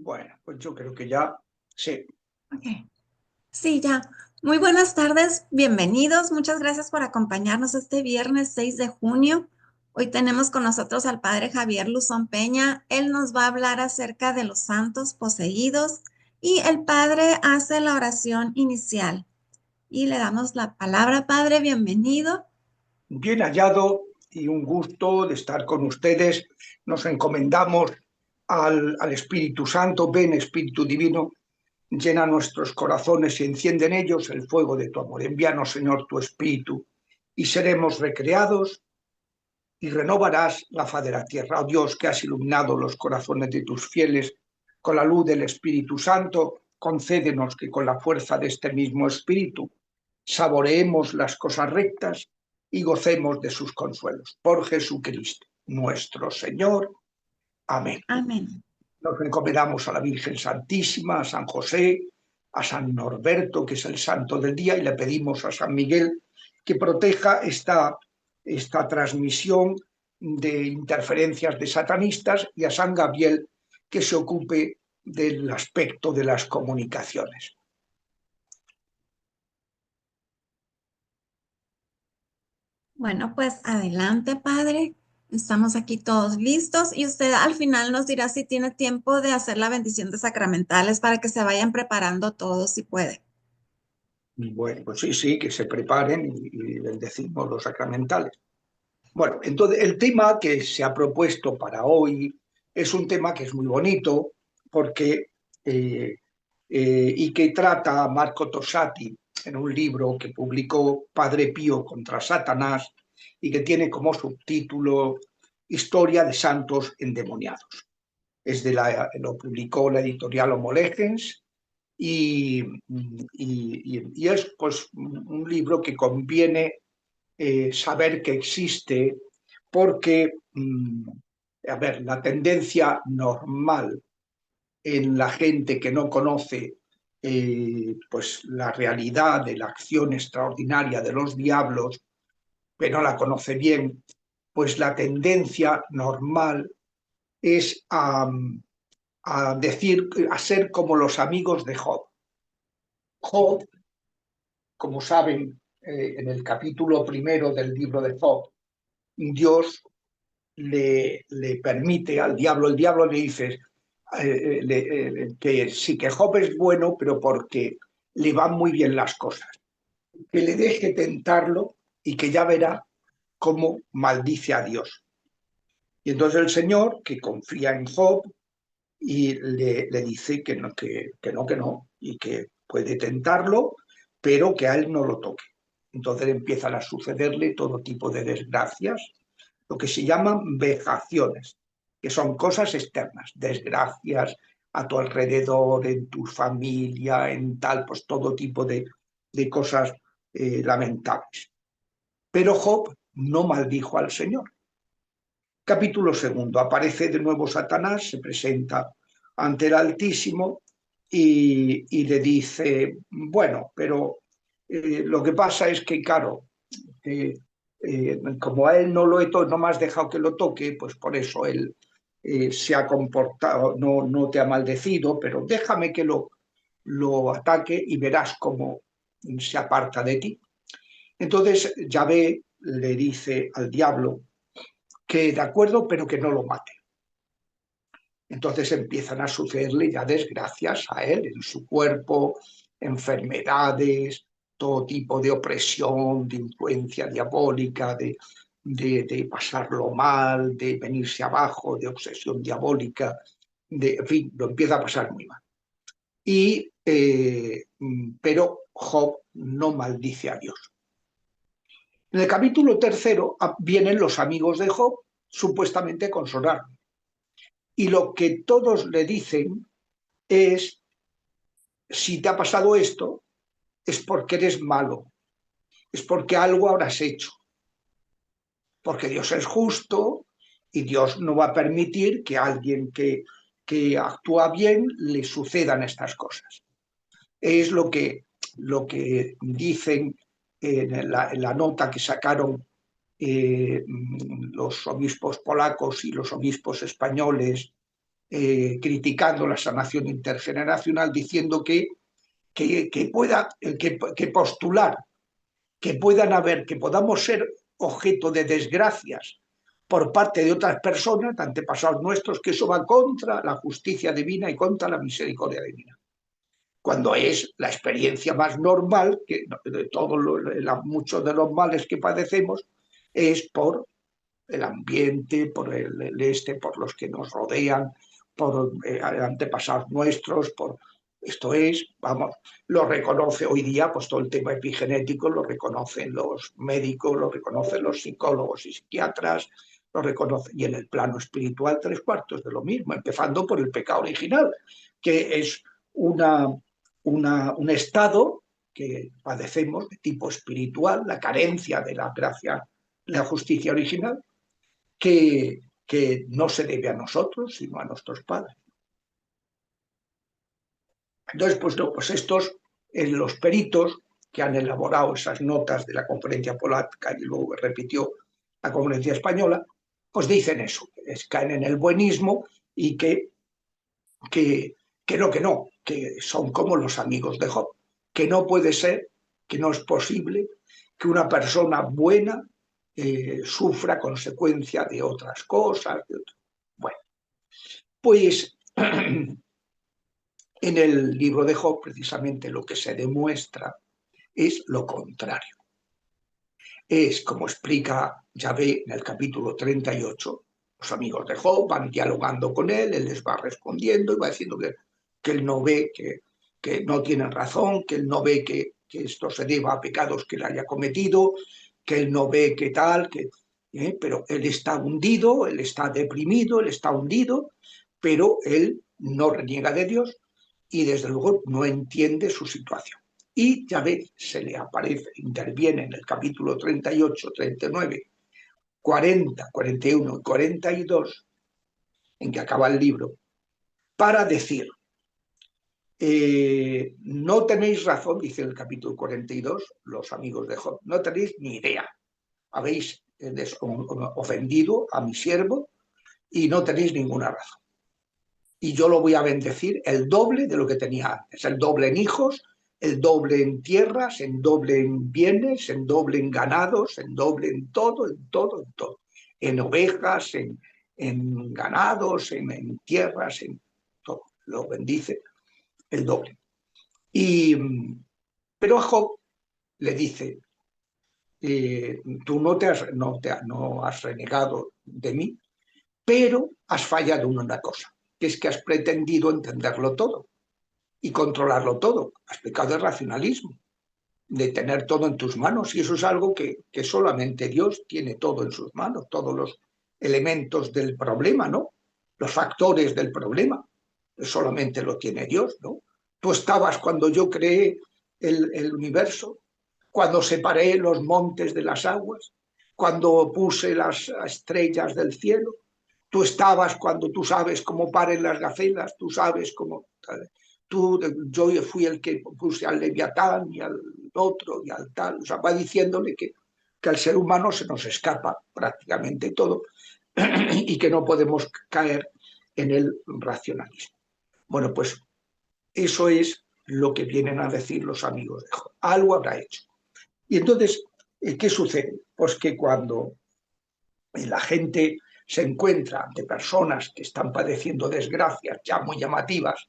Bueno, pues yo creo que ya sí. Ok. Sí, ya. Muy buenas tardes, bienvenidos. Muchas gracias por acompañarnos este viernes 6 de junio. Hoy tenemos con nosotros al padre Javier Luzón Peña. Él nos va a hablar acerca de los santos poseídos y el padre hace la oración inicial. Y le damos la palabra, padre, bienvenido. Bien hallado y un gusto de estar con ustedes. Nos encomendamos al Espíritu Santo. Ven, Espíritu Divino, llena nuestros corazones y enciende en ellos el fuego de tu amor. Envíanos, Señor, tu Espíritu y seremos recreados y renovarás la faz de la tierra. Oh Dios, que has iluminado los corazones de tus fieles con la luz del Espíritu Santo, concédenos que con la fuerza de este mismo Espíritu saboreemos las cosas rectas y gocemos de sus consuelos. Por Jesucristo, nuestro Señor. Amén. Amén. Nos encomendamos a la Virgen Santísima, a San José, a San Norberto, que es el santo del día, y le pedimos a San Miguel que proteja esta transmisión de interferencias de satanistas, y a San Gabriel que se ocupe del aspecto de las comunicaciones. Bueno, pues adelante, padre. Estamos aquí todos listos y usted al final nos dirá si tiene tiempo de hacer la bendición de sacramentales para que se vayan preparando todos si puede. Bueno, pues sí, sí, que se preparen y bendecimos los sacramentales. Bueno, entonces el tema que se ha propuesto para hoy es un tema que es muy bonito porque y que trata Marco Tossati en un libro que publicó Padre Pío contra Satanás y que tiene como subtítulo Historia de santos endemoniados. Lo publicó la editorial Homo Legens y es pues un libro que conviene saber que existe porque, a ver, la tendencia normal en la gente que no conoce pues la realidad de la acción extraordinaria de los diablos, que no la conoce bien, pues la tendencia normal es a ser como los amigos de Job. Job, como saben, en el capítulo primero del libro de Job, Dios le permite al diablo, el diablo le dice que sí, que Job es bueno, pero porque le van muy bien las cosas, que le deje tentarlo y que ya verá cómo maldice a Dios. Y entonces el Señor, que confía en Job, y le dice que no, y que puede tentarlo, pero que a él no lo toque. Entonces empiezan a sucederle todo tipo de desgracias, lo que se llaman vejaciones, que son cosas externas, desgracias a tu alrededor, en tu familia, en tal, pues todo tipo de cosas lamentables. Pero Job no maldijo al Señor. Capítulo segundo, aparece de nuevo Satanás, se presenta ante el Altísimo y le dice, bueno, pero lo que pasa es que, claro, como a él no lo he no me has dejado que lo toque, pues por eso él se ha comportado, no te ha maldecido, pero déjame que lo ataque y verás cómo se aparta de ti. Entonces Yahvé le dice al diablo que de acuerdo, pero que no lo mate. Entonces empiezan a sucederle ya desgracias a él, en su cuerpo, enfermedades, todo tipo de opresión, de influencia diabólica, de pasarlo mal, de venirse abajo, de obsesión diabólica, en fin, lo empieza a pasar muy mal. Pero Job no maldice a Dios. En el capítulo tercero vienen los amigos de Job supuestamente a consolarlo. Y lo que todos le dicen es, si te ha pasado esto, es porque eres malo, es porque algo habrás hecho, porque Dios es justo y Dios no va a permitir que a alguien que actúa bien le sucedan estas cosas. Es lo que dicen en la nota que sacaron los obispos polacos y los obispos españoles criticando la sanación intergeneracional, diciendo que postular que podamos ser objeto de desgracias por parte de otras personas, de antepasados nuestros, que eso va contra la justicia divina y contra la misericordia divina. Cuando es la experiencia más normal, que de todos muchos de los males que padecemos, es por el ambiente, por por los que nos rodean, por antepasados nuestros, esto es, vamos, lo reconoce hoy día, pues todo el tema epigenético lo reconocen los médicos, lo reconocen los psicólogos y psiquiatras, lo reconocen, y en el plano espiritual 3/4 de lo mismo, empezando por el pecado original, que es un estado que padecemos de tipo espiritual, la carencia de la gracia, la justicia original, que no se debe a nosotros, sino a nuestros padres. Entonces, pues no, pues estos, los peritos que han elaborado esas notas de la conferencia polaca y luego repitió la conferencia española, pues dicen eso, caen en el buenismo y que no, que son como los amigos de Job, que no puede ser, que no es posible que una persona buena sufra consecuencia de otras cosas. Bueno, pues en el libro de Job precisamente lo que se demuestra es lo contrario. Es como explica Yahvé en el capítulo 38, los amigos de Job van dialogando con él les va respondiendo y va diciendo que él no ve, que no tienen razón, que él no ve que esto se deba a pecados que él haya cometido, que él no ve que tal, pero él está hundido, él está deprimido, él está hundido, pero él no reniega de Dios y desde luego no entiende su situación. Y Yahvé se le aparece, interviene en el capítulo 38, 39, 40, 41 y 42, en que acaba el libro, para decir, no tenéis razón, dice el capítulo 42, los amigos de Job, no tenéis ni idea, habéis ofendido a mi siervo y no tenéis ninguna razón. Y yo lo voy a bendecir el doble de lo que tenía antes, el doble en hijos, el doble en tierras, el doble en bienes, el doble en ganados, el doble en todo, en todo, en todo. En ovejas, en ganados, en tierras, en todo. Lo bendice el doble. Pero a Job le dice, tú no has renegado de mí, pero has fallado en una cosa, que es que has pretendido entenderlo todo y controlarlo todo. Has pecado de racionalismo, de tener todo en tus manos, y eso es algo que solamente Dios tiene todo en sus manos, todos los elementos del problema, ¿no? Los factores del problema, solamente lo tiene Dios, ¿no? Tú estabas cuando yo creé el universo, cuando separé los montes de las aguas, cuando puse las estrellas del cielo. Tú estabas cuando tú sabes cómo paren las gacelas, tú sabes cómo... yo fui el que puse al Leviatán y al otro y al tal. O sea, va diciéndole que al ser humano se nos escapa prácticamente todo y que no podemos caer en el racionalismo. Bueno, pues eso es lo que vienen a decir los amigos de Job. Algo habrá hecho. Y entonces, ¿qué sucede? Pues que cuando la gente se encuentra ante personas que están padeciendo desgracias ya muy llamativas,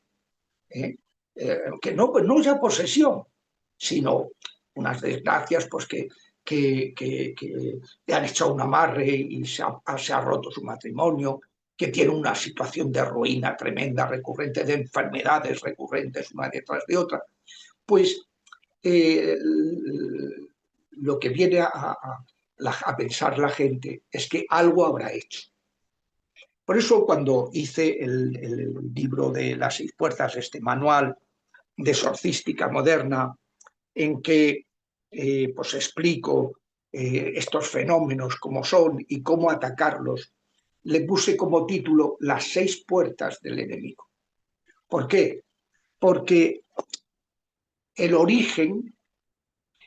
que no ya posesión, sino unas desgracias pues que le han echado un amarre y se ha roto su matrimonio, que tiene una situación de ruina tremenda, recurrente, de enfermedades recurrentes una detrás de otra, pues lo que viene a pensar la gente es que algo habrá hecho. Por eso cuando hice el libro de las 6 puertas, este manual de exorcística moderna, en que pues explico estos fenómenos como son y cómo atacarlos, le puse como título Las 6 puertas del enemigo. ¿Por qué? Porque el origen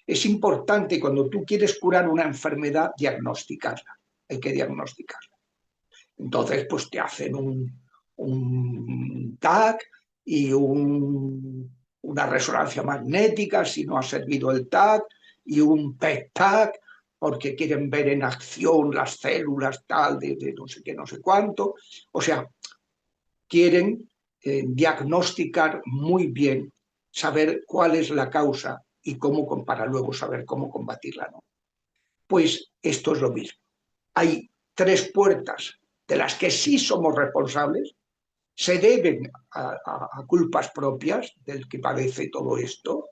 es importante cuando tú quieres curar una enfermedad, diagnosticarla. Hay que diagnosticarla. Entonces, pues te hacen un TAC y una resonancia magnética si no ha servido el TAC y un PET-TAC porque quieren ver en acción las células tal de no sé qué, no sé cuánto. O sea, quieren diagnosticar muy bien, saber cuál es la causa y cómo, para luego saber cómo combatirla, ¿no? Pues esto es lo mismo. Hay 3 puertas de las que sí somos responsables, se deben a culpas propias del que padece todo esto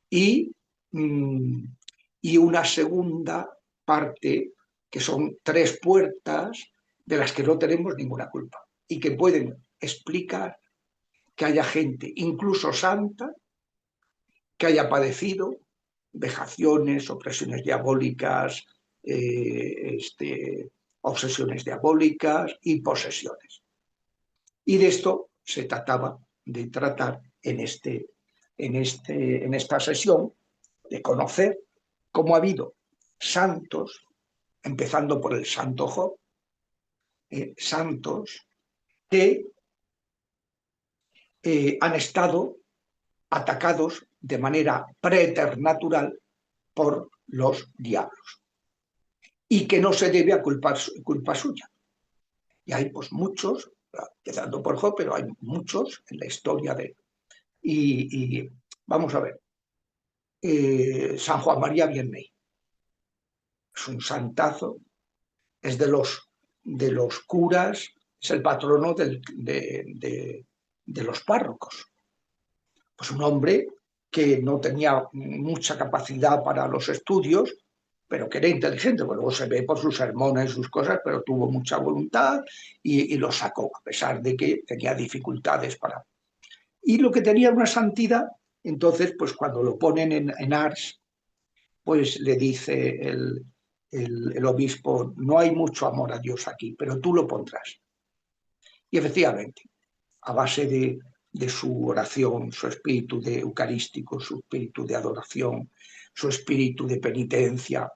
y, y una segunda parte que son 3 puertas de las que no tenemos ninguna culpa y que pueden explicar que haya gente, incluso santa, que haya padecido vejaciones, opresiones diabólicas, obsesiones diabólicas y posesiones. Y de esto se trataba de tratar en esta sesión, de conocer cómo ha habido santos, empezando por el santo Job, santos que han estado atacados de manera preternatural por los diablos y que no se debe a culpa suya. Y hay pues muchos, empezando por Job, pero hay muchos en la historia de... Y vamos a ver, San Juan María Vianney es un santazo, es de los curas, es el patrono de los párrocos. Pues un hombre que no tenía mucha capacidad para los estudios, pero que era inteligente, pues luego se ve por sus sermones, sus cosas, pero tuvo mucha voluntad y lo sacó, a pesar de que tenía dificultades para... Y lo que tenía una santidad, entonces, pues cuando lo ponen en Ars, pues le dice el obispo, no hay mucho amor a Dios aquí, pero tú lo pondrás. Y efectivamente, a base de su oración, su espíritu de eucarístico, su espíritu de adoración, su espíritu de penitencia,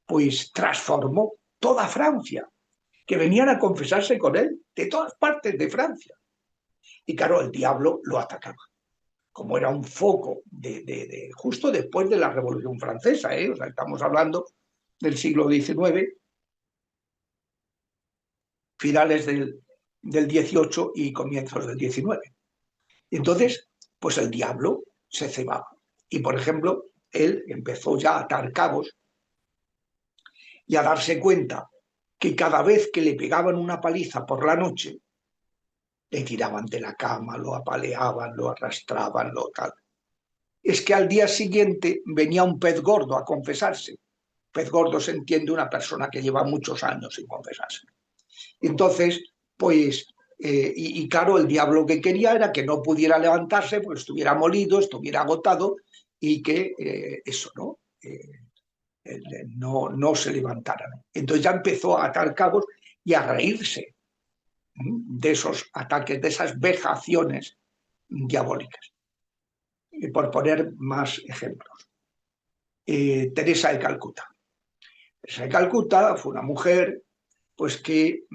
pues transformó toda Francia, que venían a confesarse con él de todas partes de Francia. Y claro, el diablo lo atacaba. Como era un foco justo después de la Revolución Francesa, o sea, estamos hablando del siglo XIX, finales del XVIII y comienzos del XIX. Entonces, pues el diablo se cebaba. Y, por ejemplo, él empezó ya a atar cabos y a darse cuenta que cada vez que le pegaban una paliza por la noche, le tiraban de la cama, lo apaleaban, lo arrastraban, lo tal. Es que al día siguiente venía un pez gordo a confesarse. Pez gordo se entiende una persona que lleva muchos años sin confesarse. Entonces, pues, y claro, el diablo que quería era que no pudiera levantarse, porque estuviera molido, estuviera agotado y que eso, ¿no? No se levantara, ¿no? Entonces ya empezó a atar cabos y a reírse de esos ataques, de esas vejaciones diabólicas. Y por poner más ejemplos. Teresa de Calcuta. Teresa de Calcuta fue una mujer pues que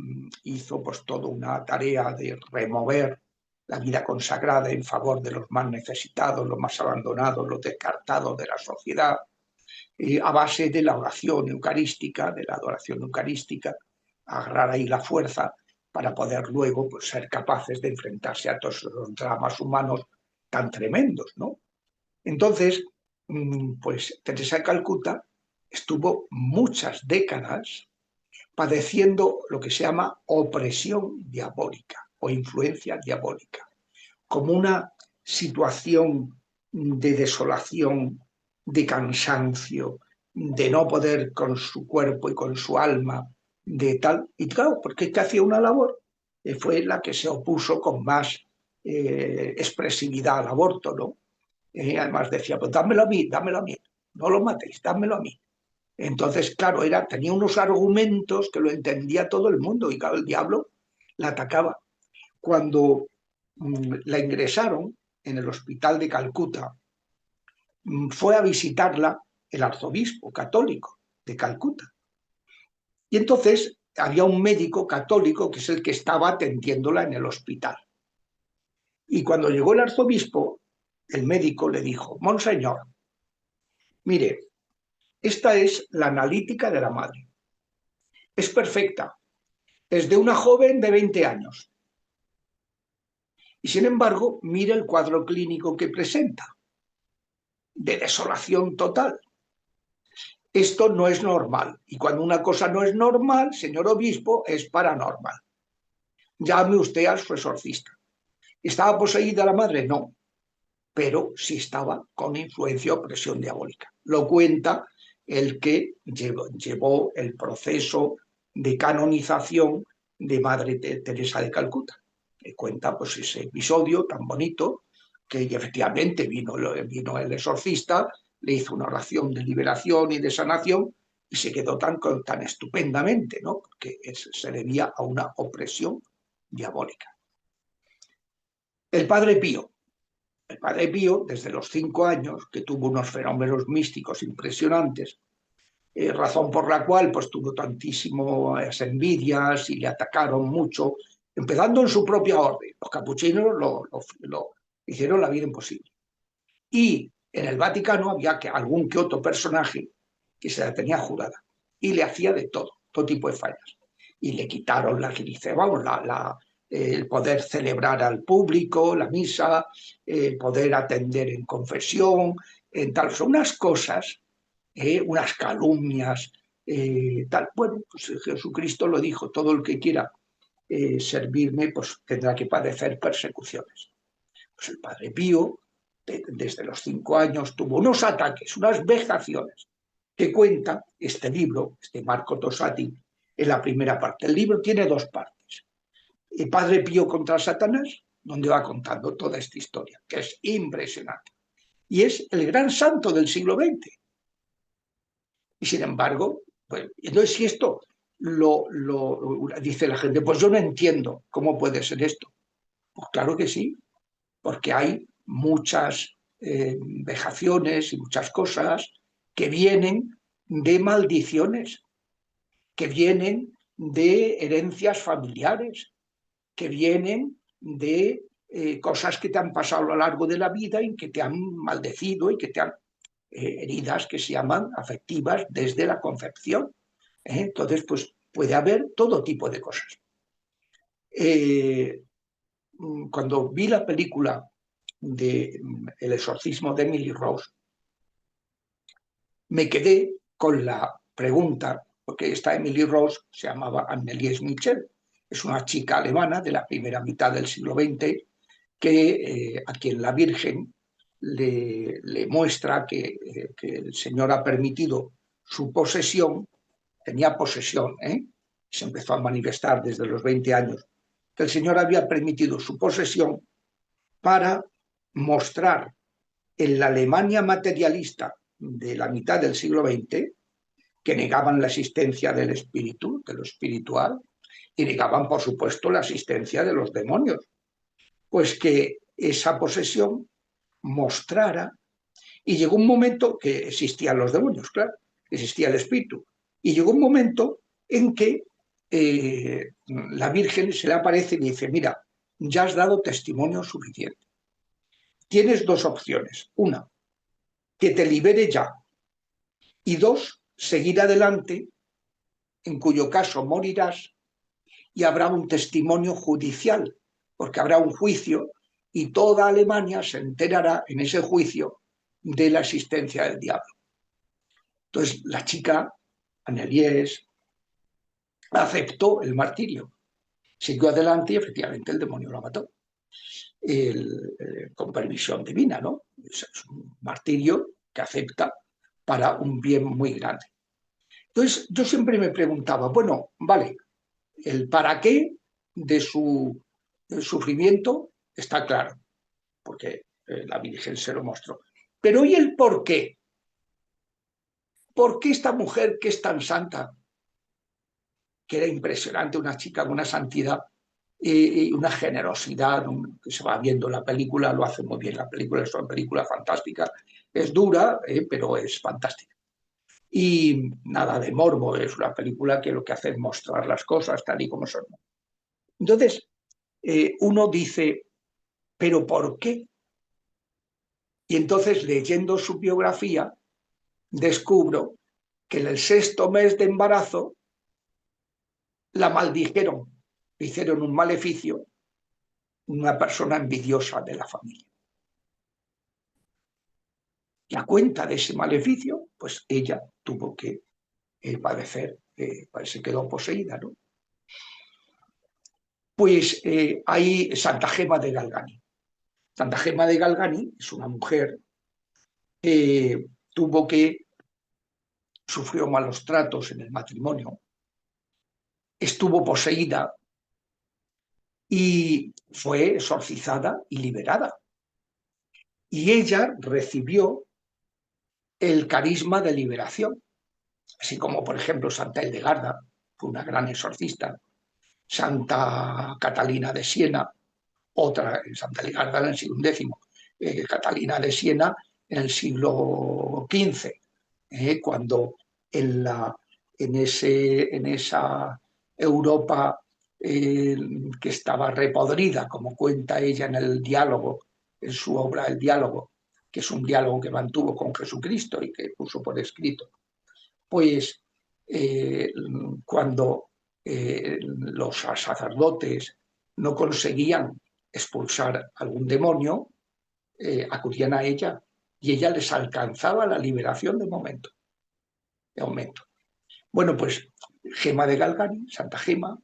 hizo pues toda una tarea de remover la vida consagrada en favor de los más necesitados, los más abandonados, los descartados de la sociedad, a base de la oración eucarística, de la adoración eucarística, agarrar ahí la fuerza para poder luego pues, ser capaces de enfrentarse a todos los dramas humanos tan tremendos, ¿no? Entonces, pues Teresa de Calcuta estuvo muchas décadas padeciendo lo que se llama opresión diabólica o influencia diabólica, como una situación de desolación, de cansancio, de no poder con su cuerpo y con su alma, de tal. Y claro, porque es que hacía una labor, fue la que se opuso con más expresividad al aborto, ¿no? Además decía, pues dámelo a mí, no lo matéis, dámelo a mí. Entonces, claro, tenía unos argumentos que lo entendía todo el mundo y claro, el diablo la atacaba. Cuando la ingresaron en el hospital de Calcuta, fue a visitarla el arzobispo católico de Calcuta. Y entonces había un médico católico que es el que estaba atendiéndola en el hospital. Y cuando llegó el arzobispo, el médico le dijo: Monseñor, mire, esta es la analítica de la madre. Es perfecta. Es de una joven de 20 años. Y sin embargo, mire el cuadro clínico que presenta, de desolación total. Esto no es normal. Y cuando una cosa no es normal, señor obispo, es paranormal. Llame usted a su exorcista. ¿Estaba poseída la madre? No. Pero sí estaba con influencia o presión diabólica. Lo cuenta el que llevó el proceso de canonización de Madre Teresa de Calcuta. Que cuenta pues ese episodio tan bonito que efectivamente vino el exorcista, le hizo una oración de liberación y de sanación y se quedó tan estupendamente, ¿no? Porque se debía a una opresión diabólica. El Padre Pío, desde los 5 años, que tuvo unos fenómenos místicos impresionantes, razón por la cual pues, tuvo tantísimas envidias y le atacaron mucho, empezando en su propia orden. Los capuchinos lo hicieron la vida imposible. Y en el Vaticano había algún que otro personaje que se la tenía jurada y le hacía de todo tipo de fallas. Y le quitaron el poder celebrar al público, la misa, poder atender en confesión, son unas cosas, unas calumnias, tal. Bueno, pues Jesucristo lo dijo: todo el que quiera servirme, pues tendrá que padecer persecuciones. Pues el Padre Pío, desde los 5 años, tuvo unos ataques, unas vejaciones, que cuenta este libro, Marco Tosati, en la primera parte. El libro tiene 2 partes. El Padre Pío contra Satanás, donde va contando toda esta historia, que es impresionante. Y es el gran santo del siglo XX. Y sin embargo, pues, entonces si esto dice la gente, pues yo no entiendo cómo puede ser esto. Pues claro que sí, porque hay muchas vejaciones y muchas cosas que vienen de maldiciones, que vienen de herencias familiares, que vienen de cosas que te han pasado a lo largo de la vida y que te han maldecido y que te han heridas que se llaman afectivas desde la concepción. Entonces, pues puede haber todo tipo de cosas. Cuando vi la película de El exorcismo de Emily Rose, me quedé con la pregunta, porque esta Emily Rose se llamaba Anneliese Michel, es una chica alemana de la primera mitad del siglo XX a quien la Virgen le muestra que el Señor ha permitido su posesión, tenía posesión, se empezó a manifestar desde los 20 años, que el Señor había permitido su posesión para mostrar en la Alemania materialista de la mitad del siglo XX, que negaban la existencia del espíritu, de lo espiritual, y negaban, por supuesto, la existencia de los demonios, pues que esa posesión mostrara, y llegó un momento que existían los demonios, claro, existía el espíritu, y llegó un momento en que la Virgen se le aparece y dice: mira, ya has dado testimonio suficiente. Tienes 2 opciones. Una, que te libere ya. Y 2, seguir adelante, en cuyo caso morirás y habrá un testimonio judicial, porque habrá un juicio y toda Alemania se enterará en ese juicio de la existencia del diablo. Entonces la chica, Anneliese, aceptó el martirio, siguió adelante y efectivamente el demonio la mató. Con permisión divina, ¿no? Es un martirio que acepta para un bien muy grande. Entonces, yo siempre me preguntaba, bueno, vale, el para qué de su sufrimiento está claro, porque la Virgen se lo mostró. Pero ¿y el por qué? ¿Por qué esta mujer que es tan santa, que era impresionante, una chica con una santidad y una generosidad, que se va viendo en la película, lo hace muy bien, la película es una película fantástica, es dura, pero es fantástica. Y nada de morbo, es una película que lo que hace es mostrar las cosas tal y como son. Entonces, uno dice, ¿pero por qué? Y entonces, leyendo su biografía, descubro que en el 6.º mes de embarazo la maldijeron, le hicieron un maleficio, una persona envidiosa de la familia. Y a cuenta de ese maleficio, pues ella tuvo que padecer, se quedó poseída, ¿no? Pues hay Santa Gema de Galgani. Santa Gema de Galgani es una mujer que sufrió malos tratos en el matrimonio, estuvo poseída y fue exorcizada y liberada. Y ella recibió el carisma de liberación, así como, por ejemplo, Santa Hildegarda, fue una gran exorcista, Santa Catalina de Siena, otra, Santa Hildegarda en el siglo X, Catalina de Siena en el siglo XV, cuando en esa Europa que estaba repodrida, como cuenta ella en el diálogo, en su obra El diálogo, que es un diálogo que mantuvo con Jesucristo y que puso por escrito, pues cuando los sacerdotes no conseguían expulsar algún demonio, acudían a ella y ella les alcanzaba la liberación de momento. Bueno, pues Gema de Galgani, Santa Gema,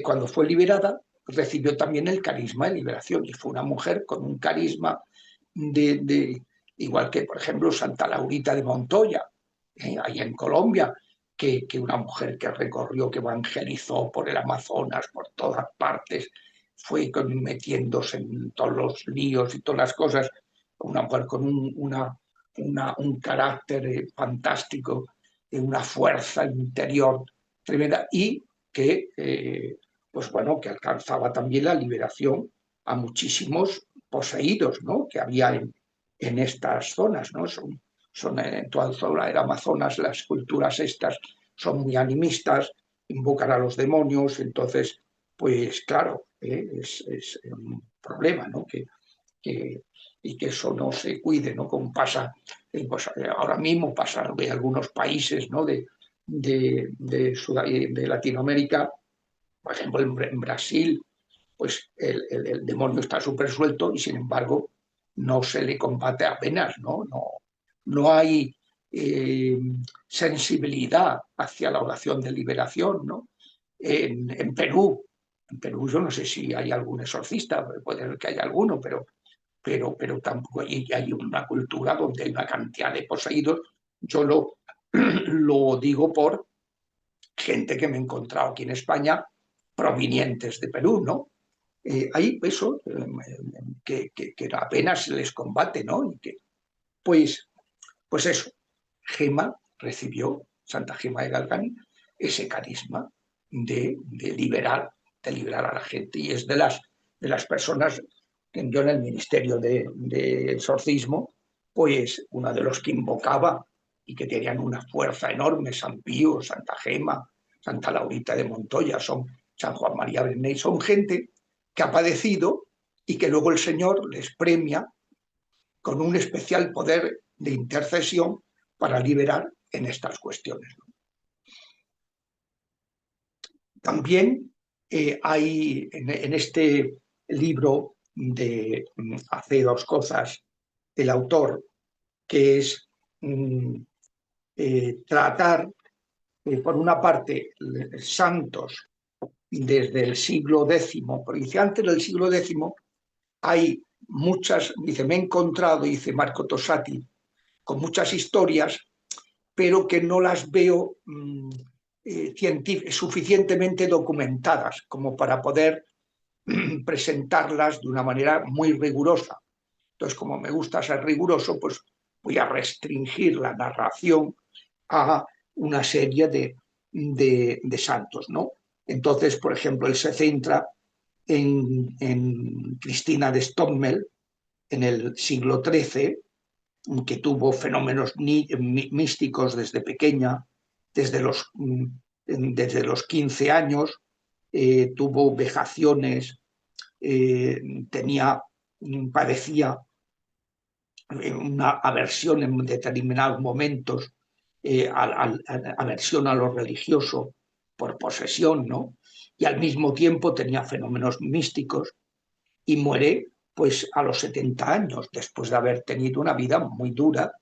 cuando fue liberada, recibió también el carisma de liberación y fue una mujer con un carisma igual que, por ejemplo, Santa Laurita de Montoya, allá en Colombia, que una mujer que recorrió, que evangelizó por el Amazonas, por todas partes, fue metiéndose en todos los líos y todas las cosas, una mujer con un carácter fantástico, una fuerza interior tremenda y que, pues bueno, que alcanzaba también la liberación a muchísimos poseídos, ¿no?, que había en estas zonas, ¿no? Son en toda la zona del Amazonas, las culturas estas son muy animistas, invocan a los demonios, entonces, pues claro, es un problema, ¿no? Y que eso no se cuide, ¿no? Como pasa, pues ahora mismo pasa en algunos países, ¿no?, de Latinoamérica, por ejemplo, en Brasil, pues el demonio está súper suelto y sin embargo no se le combate apenas, ¿no? No hay sensibilidad hacia la oración de liberación, ¿no? En Perú yo no sé si hay algún exorcista, puede ser que haya alguno, pero tampoco hay una cultura donde hay una cantidad de poseídos. Yo lo digo por gente que me he encontrado aquí en España provenientes de Perú, ¿no? Hay eso que apenas les combate, ¿no? Pues, pues eso, Gema recibió, Santa Gema de Galgani, ese carisma de liberar a la gente. Y es de las personas que yo en el ministerio de exorcismo, pues uno de los que invocaba y que tenían una fuerza enorme, San Pío, Santa Gema, Santa Laurita de Montoya, San Juan María Bernay, son gente que ha padecido y que luego el Señor les premia con un especial poder de intercesión para liberar en estas cuestiones. También hay en este libro de Hace dos cosas, el autor, que es tratar, por una parte, santos desde el siglo X, porque dice, antes del siglo X hay muchas, dice, me he encontrado, dice Marco Tosati, con muchas historias, pero que no las veo suficientemente documentadas como para poder presentarlas de una manera muy rigurosa. Entonces, como me gusta ser riguroso, pues voy a restringir la narración a una serie de santos, ¿no? Entonces, por ejemplo, él se centra en Cristina de Stommel en el siglo XIII, que tuvo fenómenos místicos desde pequeña, desde los 15 años, tuvo vejaciones, padecía una aversión en determinados momentos, aversión a lo religioso por posesión, ¿no? Y al mismo tiempo tenía fenómenos místicos y muere pues a los 70 años, después de haber tenido una vida muy dura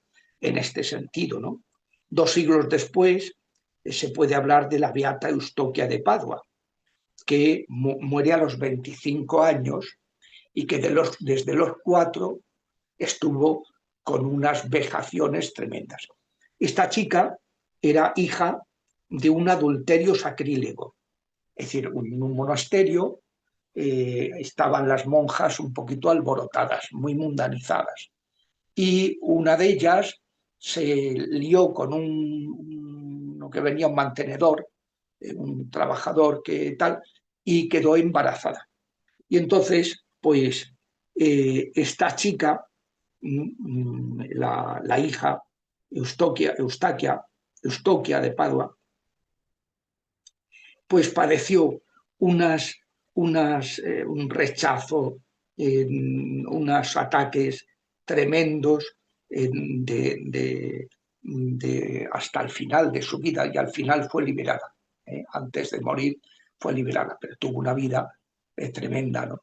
en este sentido, ¿no? 2 siglos después se puede hablar de la beata Eustoquia de Padua, que muere a los 25 años y que desde los 4 estuvo con unas vejaciones tremendas. Esta chica era hija de un adulterio sacrílego, es decir, en un monasterio estaban las monjas un poquito alborotadas, muy mundanizadas, y una de ellas se lió con uno que venía un mantenedor, un trabajador que tal, y quedó embarazada. Y entonces, pues, esta chica, la hija Eustoquia de Padua, pues padeció un rechazo, unos ataques tremendos hasta el final de su vida, y al final fue liberada. Antes de morir fue liberada, pero tuvo una vida tremenda, ¿no?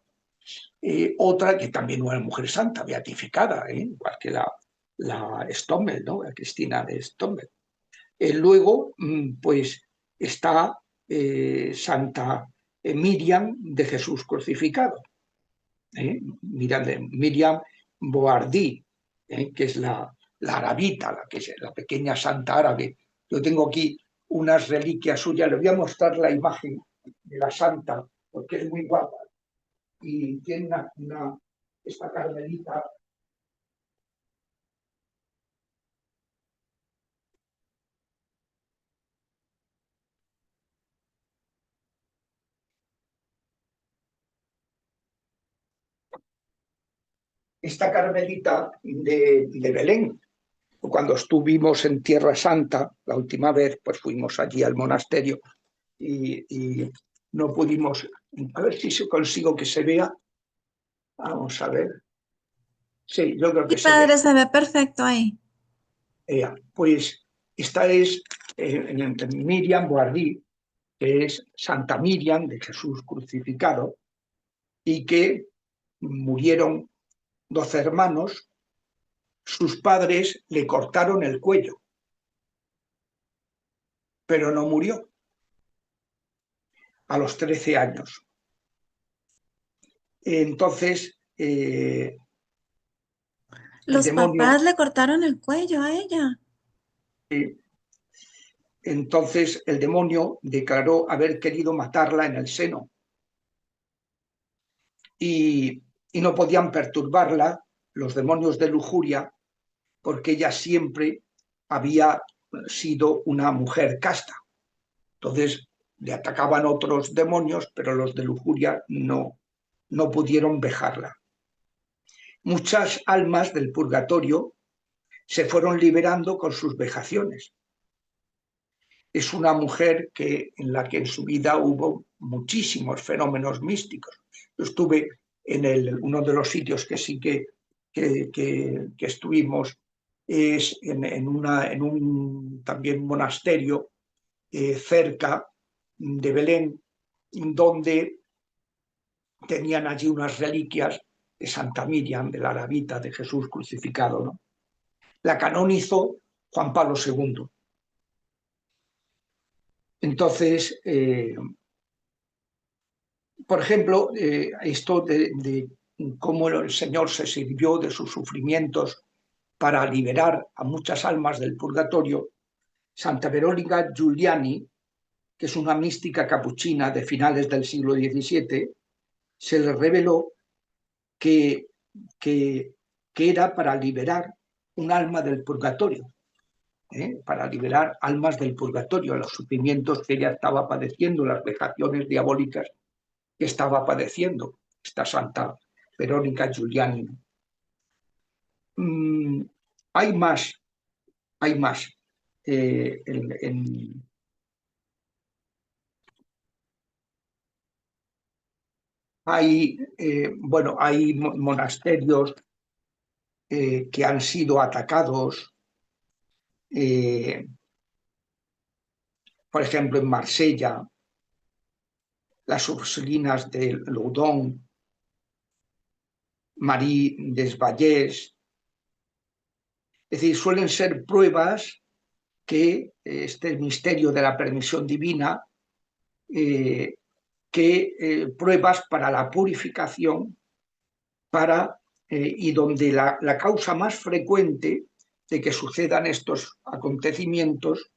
Otra que también una mujer santa, beatificada, igual que la Stommel, ¿no? La Cristina de Stommel. Luego, pues está Santa Miriam de Jesús crucificado, Miriam Boardí, que es la arabita, que es la pequeña santa árabe. Yo tengo aquí unas reliquias suyas, le voy a mostrar la imagen de la santa, porque es muy guapa, y tiene esta carmelita. Esta carmelita de Belén, cuando estuvimos en Tierra Santa, la última vez, pues fuimos allí al monasterio y no pudimos, a ver si consigo que se vea. Vamos a ver. Sí, yo creo Sí, que se ve. padre, se ve perfecto ahí. Pues esta es Miriam Boardí, que es Santa Miriam de Jesús crucificado, y que murieron 12 hermanos. Sus padres le cortaron el cuello, pero no murió a los 13 años. Entonces, el Los demonio, papás le cortaron el cuello a ella. entonces el demonio declaró haber querido matarla en el seno, y no podían perturbarla los demonios de lujuria, porque ella siempre había sido una mujer casta. Entonces le atacaban otros demonios, pero los de lujuria no pudieron vejarla. Muchas almas del purgatorio se fueron liberando con sus vejaciones. Es una mujer en la que en su vida hubo muchísimos fenómenos místicos. Yo estuve en uno de los sitios que sí que estuvimos, es en un también monasterio cerca de Belén, donde tenían allí unas reliquias de Santa Miriam, de la arabita de Jesús crucificado, ¿no? La canonizó Juan Pablo II. Entonces, por ejemplo, esto de cómo el Señor se sirvió de sus sufrimientos para liberar a muchas almas del purgatorio, Santa Verónica Giuliani, que es una mística capuchina de finales del siglo XVII, se le reveló que, que, que era para liberar un alma del purgatorio, para liberar almas del purgatorio, los sufrimientos que ella estaba padeciendo, las vejaciones diabólicas que estaba padeciendo esta Santa Verónica Giuliani. Hay más, hay más. Eh, en, en, bueno, hay monasterios que han sido atacados, eh, por ejemplo, en Marsella, las Ursulinas de Loudun, Marie des Vallès. Es decir, suelen ser pruebas que este misterio de la permisión divina, pruebas para la purificación, y donde la causa más frecuente de que sucedan estos acontecimientos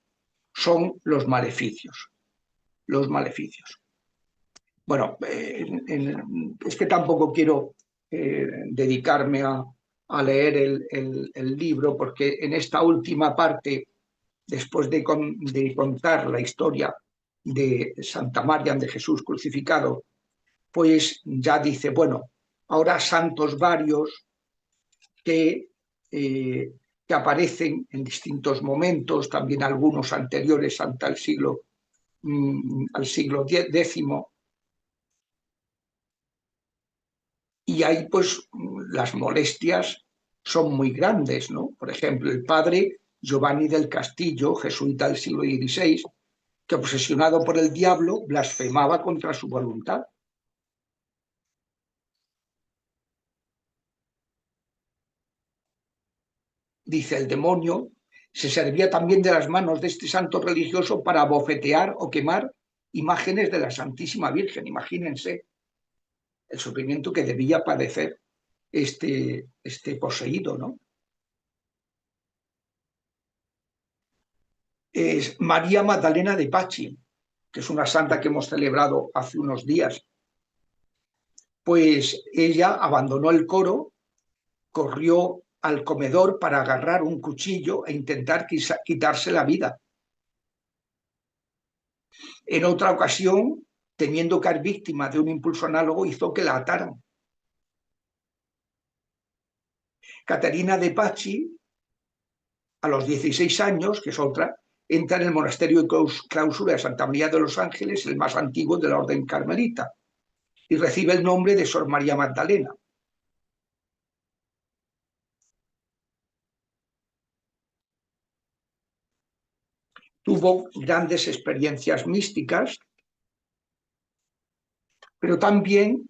son los maleficios. Los maleficios. Bueno, es que tampoco quiero dedicarme a leer el libro, porque en esta última parte, después de contar la historia de Santa María de Jesús crucificado, pues ya dice, bueno, ahora santos varios que, que aparecen en distintos momentos, también algunos anteriores al siglo X, y ahí pues las molestias son muy grandes, ¿no? Por ejemplo, el padre Giovanni del Castillo, jesuita del siglo XVI, que obsesionado por el diablo blasfemaba contra su voluntad. Dice, el demonio se servía también de las manos de este santo religioso para bofetear o quemar imágenes de la Santísima Virgen. Imagínense el sufrimiento que debía padecer este poseído, ¿no? Es María Magdalena de Pazzi, que es una santa que hemos celebrado hace unos días. Pues ella abandonó el coro, corrió al comedor para agarrar un cuchillo e intentar quitarse la vida. En otra ocasión, temiendo caer víctima de un impulso análogo, hizo que la ataran. Caterina de Pazzi, a los 16 años, que es otra, entra en el monasterio de clausura de Santa María de los Ángeles, el más antiguo de la orden carmelita, y recibe el nombre de Sor María Magdalena. Tuvo grandes experiencias místicas, pero también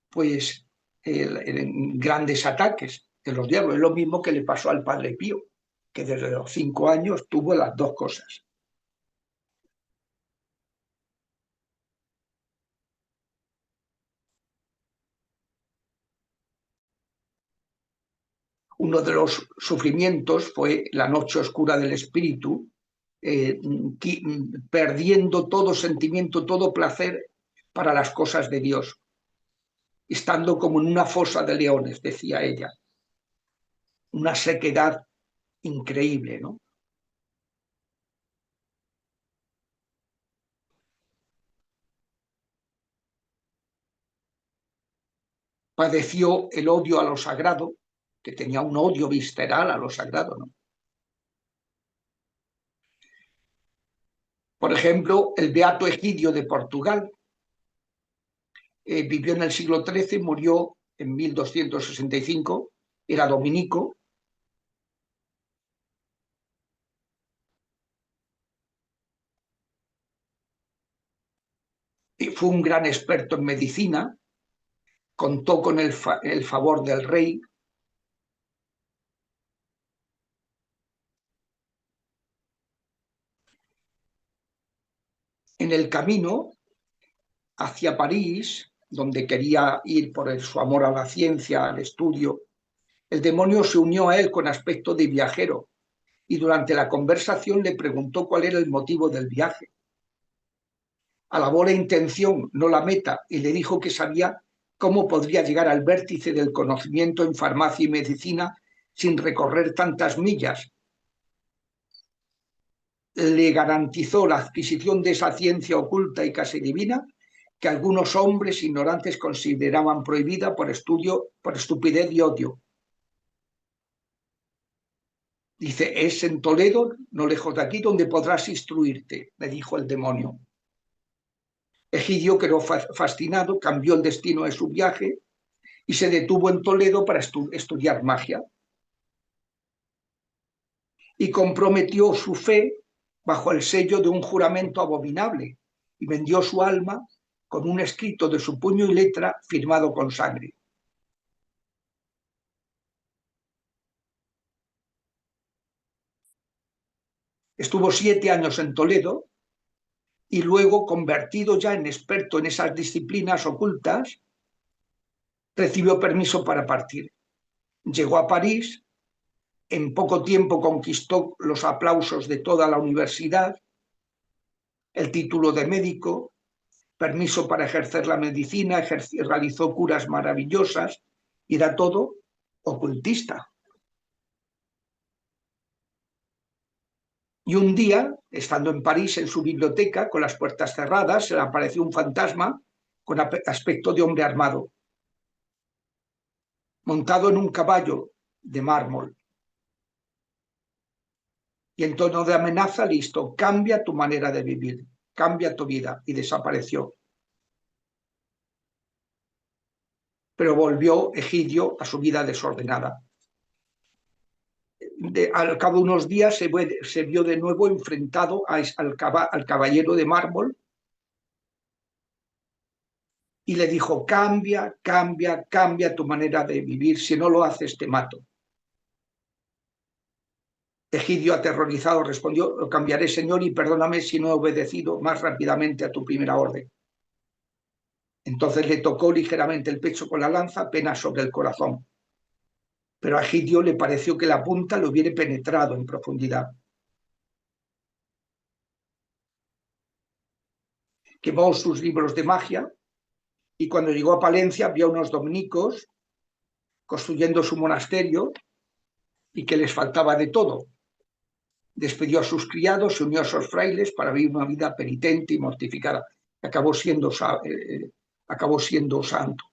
pues grandes ataques de los diablos. Es lo mismo que le pasó al Padre Pío, que desde los 5 años tuvo las dos cosas. Uno de los sufrimientos fue la noche oscura del espíritu, perdiendo todo sentimiento, todo placer para las cosas de Dios, estando como en una fosa de leones, decía ella. Una sequedad increíble, ¿no? Padeció el odio a lo sagrado, que tenía un odio visceral a lo sagrado, ¿no? Por ejemplo, el Beato Egidio de Portugal vivió en el siglo XIII, murió en 1265, era dominico. Y fue un gran experto en medicina, contó con el favor del rey. En el camino hacia París, donde quería ir por su amor a la ciencia, al estudio, el demonio se unió a él con aspecto de viajero y durante la conversación le preguntó cuál era el motivo del viaje. Alabó la intención, no la meta, y le dijo que sabía cómo podría llegar al vértice del conocimiento en farmacia y medicina sin recorrer tantas millas. Le garantizó la adquisición de esa ciencia oculta y casi divina que algunos hombres ignorantes consideraban prohibida por estupidez y odio. Dice, es en Toledo, no lejos de aquí, donde podrás instruirte, le dijo el demonio. Egidio quedó fascinado, cambió el destino de su viaje y se detuvo en Toledo para estudiar magia. Y comprometió su fe bajo el sello de un juramento abominable y vendió su alma con un escrito de su puño y letra firmado con sangre. Estuvo 7 años en Toledo y luego, convertido ya en experto en esas disciplinas ocultas, recibió permiso para partir. Llegó a París, en poco tiempo conquistó los aplausos de toda la universidad, el título de médico, permiso para ejercer la medicina, realizó curas maravillosas y era todo ocultista. Y un día, estando en París en su biblioteca, con las puertas cerradas, se le apareció un fantasma con aspecto de hombre armado, montado en un caballo de mármol. Y en tono de amenaza le hizo, cambia tu manera de vivir, cambia tu vida, y desapareció. Pero volvió Egidio a su vida desordenada. Al cabo de unos días se vio de nuevo enfrentado al caballero de mármol y le dijo, cambia, cambia, cambia tu manera de vivir, si no lo haces te mato. Egidio, aterrorizado, respondió, lo cambiaré, señor, y perdóname si no he obedecido más rápidamente a tu primera orden. Entonces le tocó ligeramente el pecho con la lanza, apenas sobre el corazón. Pero a Egidio le pareció que la punta le hubiera penetrado en profundidad. Quemó sus libros de magia y cuando llegó a Palencia vio a unos dominicos construyendo su monasterio y que les faltaba de todo. Despidió a sus criados, se unió a esos frailes para vivir una vida penitente y mortificada. Acabó siendo santo,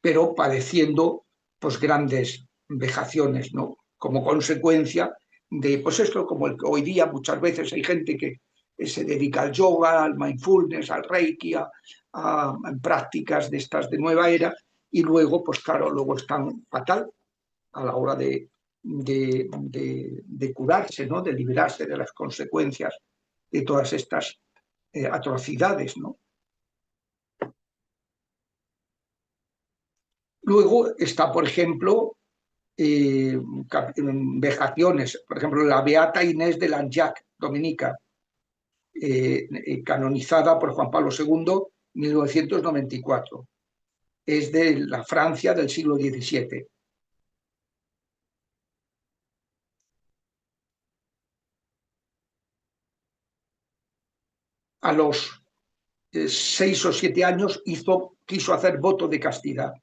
pero padeciendo pues grandes vejaciones, ¿no? Como consecuencia de, pues esto, como hoy día muchas veces hay gente que se dedica al yoga, al mindfulness, al reiki, a prácticas de estas de nueva era, y luego, pues claro, luego están fatal a la hora de curarse, ¿no? De liberarse de las consecuencias de todas estas atrocidades, ¿no? Luego está, por ejemplo, vejaciones, por ejemplo, la Beata Inés de Langeac, dominica, canonizada por Juan Pablo II en 1994. Es de la Francia del siglo XVII. A los 6 o 7 años quiso hacer voto de castidad.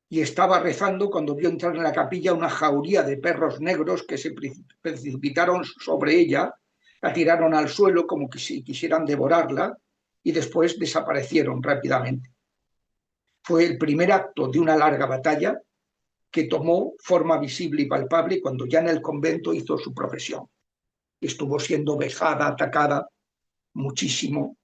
Y estaba rezando cuando vio entrar en la capilla una jauría de perros negros que se precipitaron sobre ella, la tiraron al suelo como que si quisieran devorarla y después desaparecieron rápidamente. Fue el primer acto de una larga batalla que tomó forma visible y palpable cuando ya en el convento hizo su profesión. Estuvo siendo vejada, atacada muchísimo.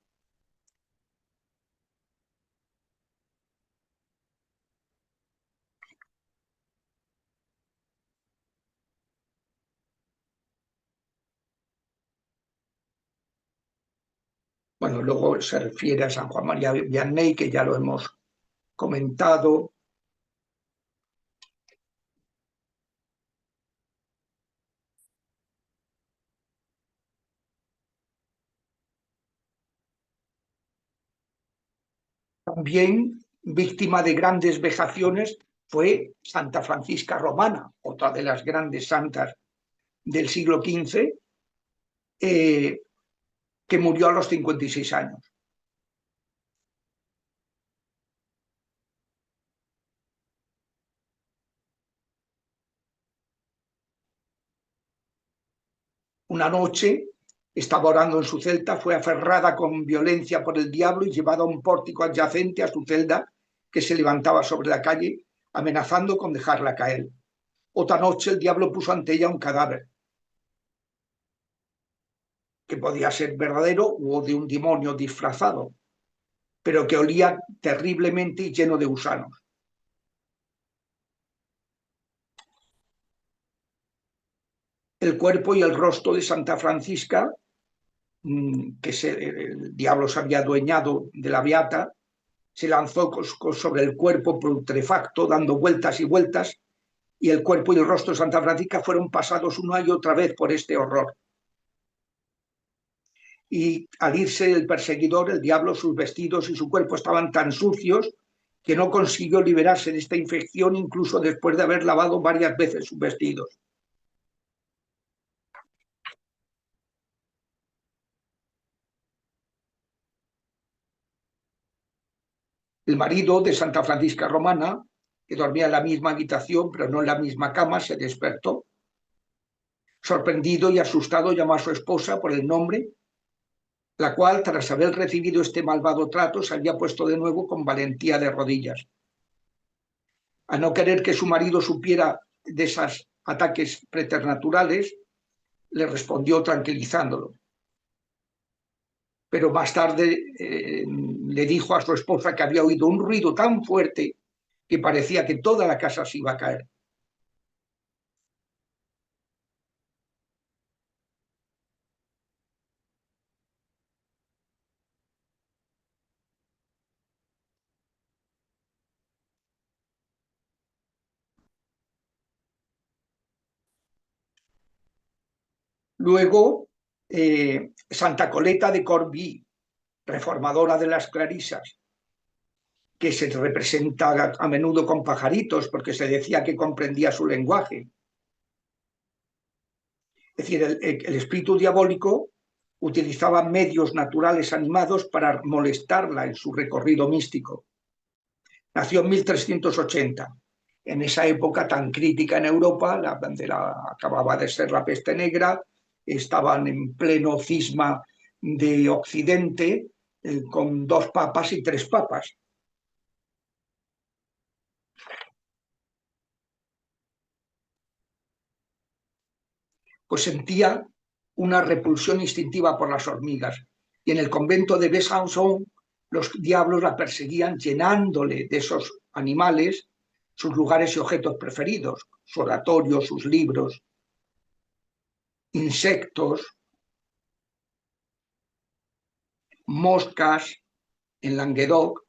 Bueno, luego se refiere a San Juan María Vianney, que ya lo hemos comentado. También víctima de grandes vejaciones fue Santa Francisca Romana, otra de las grandes santas del siglo XV, que murió a los 56 años. Una noche estaba orando en su celda, fue aferrada con violencia por el diablo y llevada a un pórtico adyacente a su celda que se levantaba sobre la calle, amenazando con dejarla caer. Otra noche el diablo puso ante ella un cadáver, que podía ser verdadero o de un demonio disfrazado, pero que olía terriblemente y lleno de gusanos. El cuerpo y el rostro de Santa Francisca, el diablo se había adueñado de la beata, se lanzó sobre el cuerpo putrefacto, dando vueltas y vueltas, y el cuerpo y el rostro de Santa Francisca fueron pasados una y otra vez por este horror. Y al irse el perseguidor, el diablo, sus vestidos y su cuerpo estaban tan sucios que no consiguió liberarse de esta infección incluso después de haber lavado varias veces sus vestidos. El marido de Santa Francisca Romana, que dormía en la misma habitación pero no en la misma cama, se despertó. Sorprendido y asustado, llamó a su esposa por el nombre, la cual, tras haber recibido este malvado trato, se había puesto de nuevo con valentía de rodillas. A no querer que su marido supiera de esos ataques preternaturales, le respondió tranquilizándolo. Pero más tarde le dijo a su esposa que había oído un ruido tan fuerte que parecía que toda la casa se iba a caer. Luego, Santa Coleta de Corbí, reformadora de las Clarisas, que se representa a menudo con pajaritos porque se decía que comprendía su lenguaje. Es decir, el espíritu diabólico utilizaba medios naturales animados para molestarla en su recorrido místico. Nació en 1380. En esa época tan crítica en Europa, acababa de ser la peste negra, estaban en pleno cisma de Occidente, con 2 papas y 3 papas. Pues sentía una repulsión instintiva por las hormigas. Y en el convento de Besançon los diablos la perseguían llenándole de esos animales sus lugares y objetos preferidos, su oratorio, sus libros, insectos, moscas en Languedoc.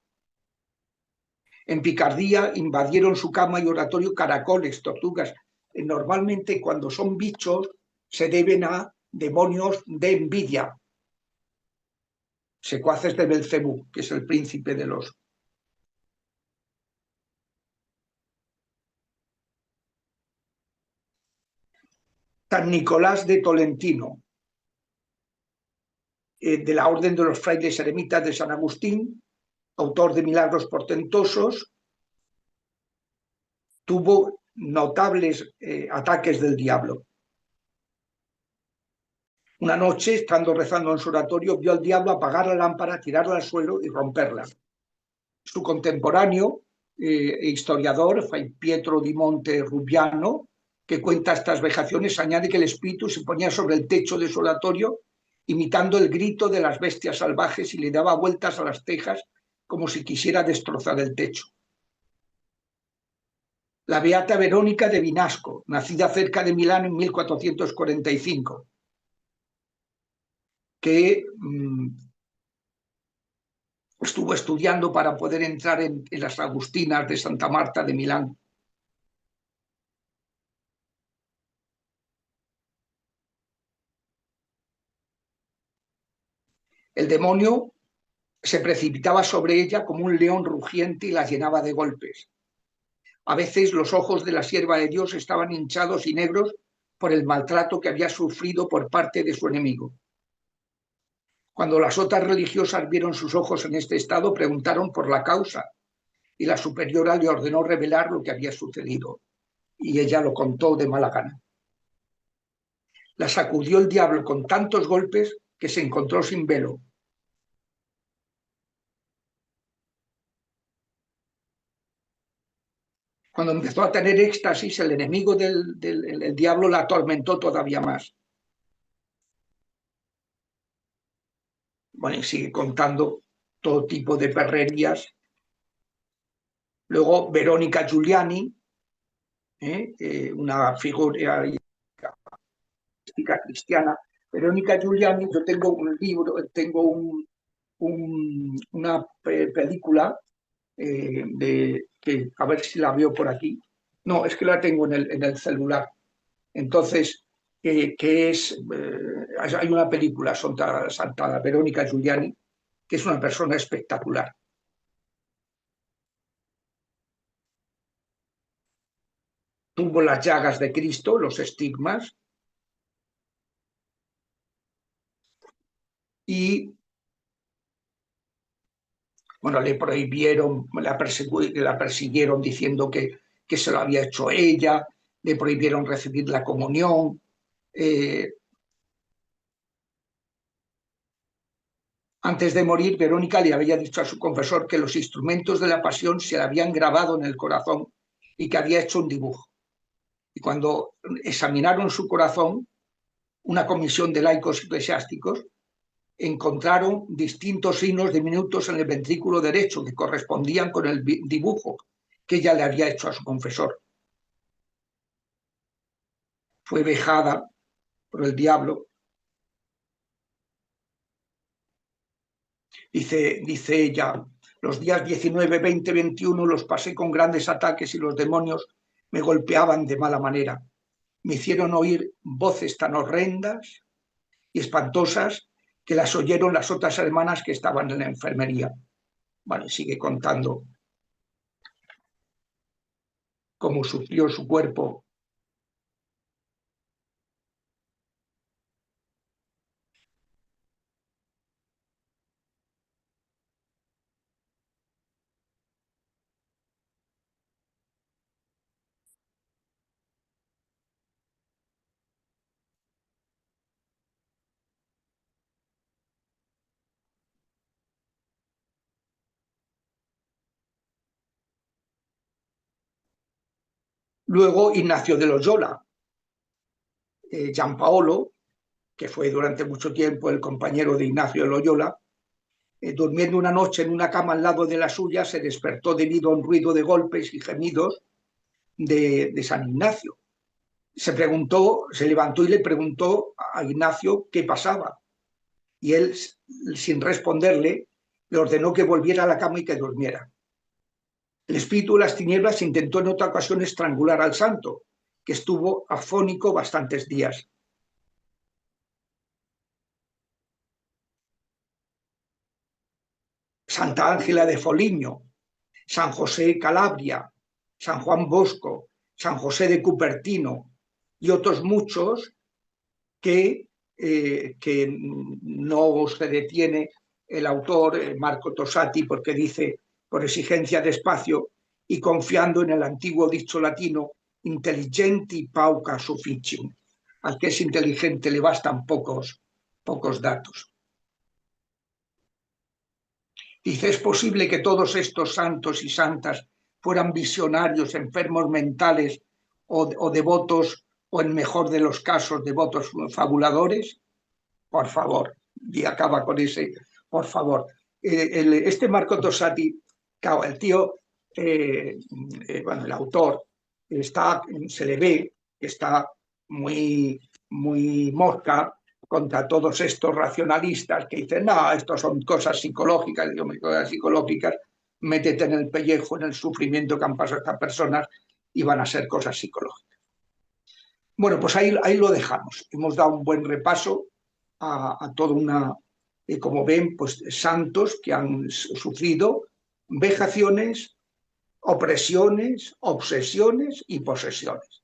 En Picardía invadieron su cama y oratorio caracoles, tortugas. Normalmente cuando son bichos se deben a demonios de envidia, secuaces de Belcebú, que es el príncipe de los... San Nicolás de Tolentino, de la Orden de los Frailes Eremitas de San Agustín, autor de milagros portentosos, tuvo notables ataques del diablo. Una noche, estando rezando en su oratorio, vio al diablo apagar la lámpara, tirarla al suelo y romperla. Su contemporáneo e historiador, Fray Pietro di Monte Rubiano, que cuenta estas vejaciones, añade que el espíritu se ponía sobre el techo de su oratorio, imitando el grito de las bestias salvajes y le daba vueltas a las tejas como si quisiera destrozar el techo. La beata Verónica de Vinasco, nacida cerca de Milán en 1445, que estuvo estudiando para poder entrar en las Agustinas de Santa Marta de Milán. El demonio se precipitaba sobre ella como un león rugiente y la llenaba de golpes. A veces los ojos de la sierva de Dios estaban hinchados y negros por el maltrato que había sufrido por parte de su enemigo. Cuando las otras religiosas vieron sus ojos en este estado, preguntaron por la causa y la superiora le ordenó revelar lo que había sucedido, y ella lo contó de mala gana. La sacudió el diablo con tantos golpes que se encontró sin velo. Cuando empezó a tener éxtasis, el enemigo el diablo la atormentó todavía más. Bueno, y sigue contando todo tipo de perrerías. Luego Verónica Giuliani, una figura cristiana. Verónica Giuliani, yo tengo un libro, tengo una película que a ver si la veo por aquí. No, es que la tengo en el celular. Entonces, que es, hay una película, Santa Verónica Giuliani, que es una persona espectacular. Tuvo las llagas de Cristo, los estigmas, y bueno, le prohibieron, la persiguieron diciendo que se lo había hecho ella, le prohibieron recibir la comunión. Antes de morir, Verónica le había dicho a su confesor que los instrumentos de la pasión se le habían grabado en el corazón y que había hecho un dibujo. Y cuando examinaron su corazón, una comisión de laicos eclesiásticos encontraron distintos signos diminutos en el ventrículo derecho que correspondían con el dibujo que ella le había hecho a su confesor. Fue vejada por el diablo. Dice ella, los días 19, 20, 21 los pasé con grandes ataques y los demonios me golpeaban de mala manera. Me hicieron oír voces tan horrendas y espantosas que las oyeron las otras hermanas que estaban en la enfermería. Bueno, sigue contando cómo sufrió su cuerpo. Luego Ignacio de Loyola, Giampaolo, que fue durante mucho tiempo el compañero de Ignacio de Loyola, durmiendo una noche en una cama al lado de la suya, se despertó debido a un ruido de golpes y gemidos de San Ignacio. Se levantó y le preguntó a Ignacio qué pasaba. Y él, sin responderle, le ordenó que volviera a la cama y que durmiera. El espíritu de las tinieblas intentó en otra ocasión estrangular al santo, que estuvo afónico bastantes días. Santa Ángela de Foligno, San José Calabria, San Juan Bosco, San José de Cupertino y otros muchos que no se detiene el autor, Marco Tosati, porque dice, por exigencia de espacio y confiando en el antiguo dicho latino, intelligenti pauca sufficium, al que es inteligente le bastan pocos datos. Dice, ¿es posible que todos estos santos y santas fueran visionarios, enfermos mentales o devotos, o en mejor de los casos, devotos fabuladores? Por favor, y acaba con ese, por favor. Este Marco Tosati, claro, el tío, bueno, el autor, se le ve que está muy mosca contra todos estos racionalistas que dicen, no, estos son cosas psicológicas, digo, cosas psicológicas, métete en el pellejo, en el sufrimiento que han pasado estas personas y van a ser cosas psicológicas. Bueno, pues ahí lo dejamos. Hemos dado un buen repaso a toda una, como ven, pues santos que han sufrido vejaciones, opresiones, obsesiones y posesiones.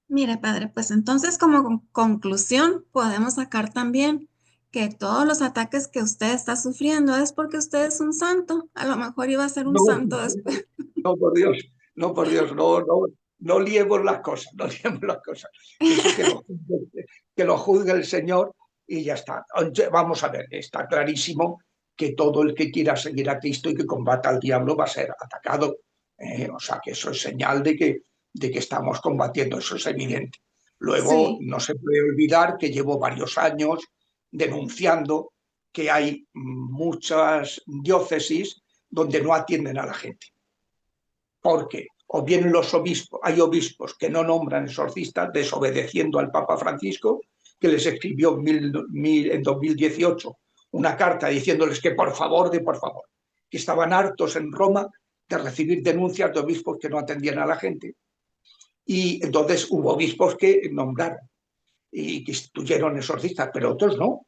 Mire, padre, pues entonces como conclusión podemos sacar también que todos los ataques que usted está sufriendo es porque usted es un santo. A lo mejor iba a ser un No, santo después. no, por Dios, no, por Dios, no liemos las cosas, no liemos las cosas. Eso que lo juzgue el Señor y ya está. Vamos a ver, está clarísimo que todo el que quiera seguir a Cristo y que combata al diablo va a ser atacado O sea, que eso es señal de que estamos combatiendo, eso es evidente. Luego, Sí. no se puede olvidar que llevo varios años denunciando que hay muchas diócesis donde no atienden a la gente. Porque o bien los obispos, hay obispos que no nombran exorcistas, desobedeciendo al Papa Francisco, que les escribió en 2018 una carta diciéndoles que por favor, que estaban hartos en Roma de recibir denuncias de obispos que no atendían a la gente. Y entonces hubo obispos que nombraron y que instituyeron exorcistas, pero otros no.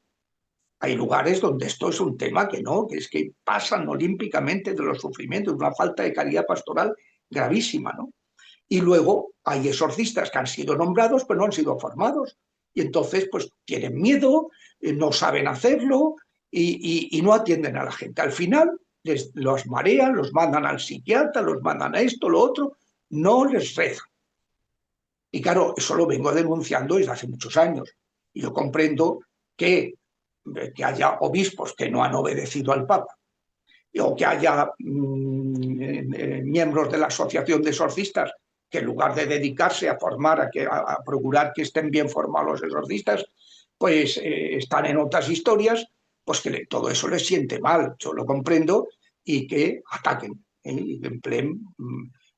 Hay lugares donde esto es un tema que no, que es que pasan olímpicamente de los sufrimientos, una falta de calidad pastoral gravísima, ¿no? Y luego hay exorcistas que han sido nombrados, pero no han sido formados. Y entonces, pues tienen miedo, no saben hacerlo y no atienden a la gente. Al final, los marean, los mandan al psiquiatra, los mandan a esto, lo otro, no les rezan. Y claro, eso lo vengo denunciando desde hace muchos años. Y yo comprendo que haya obispos que no han obedecido al Papa o que haya miembros de la Asociación de Exorcistas que en lugar de dedicarse a formar, a procurar que estén bien formados los exorcistas, pues están en otras historias, pues que todo eso les siente mal, yo lo comprendo, y que ataquen, y que empleen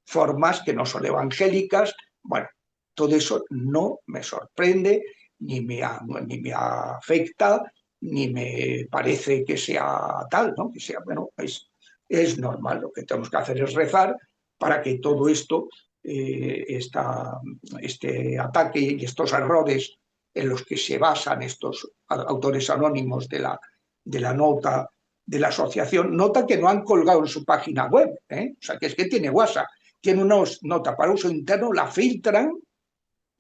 formas que no son evangélicas. Bueno, todo eso no me sorprende, ni me afecta, ni me parece que sea tal, ¿no? Que sea, bueno, es normal. Lo que tenemos que hacer es rezar para que todo esto, este ataque y estos errores en los que se basan estos autores anónimos de la nota de la asociación, nota que no han colgado en su página web, ¿eh? O sea, que es que tiene WhatsApp, tiene una nota para uso interno, la filtran,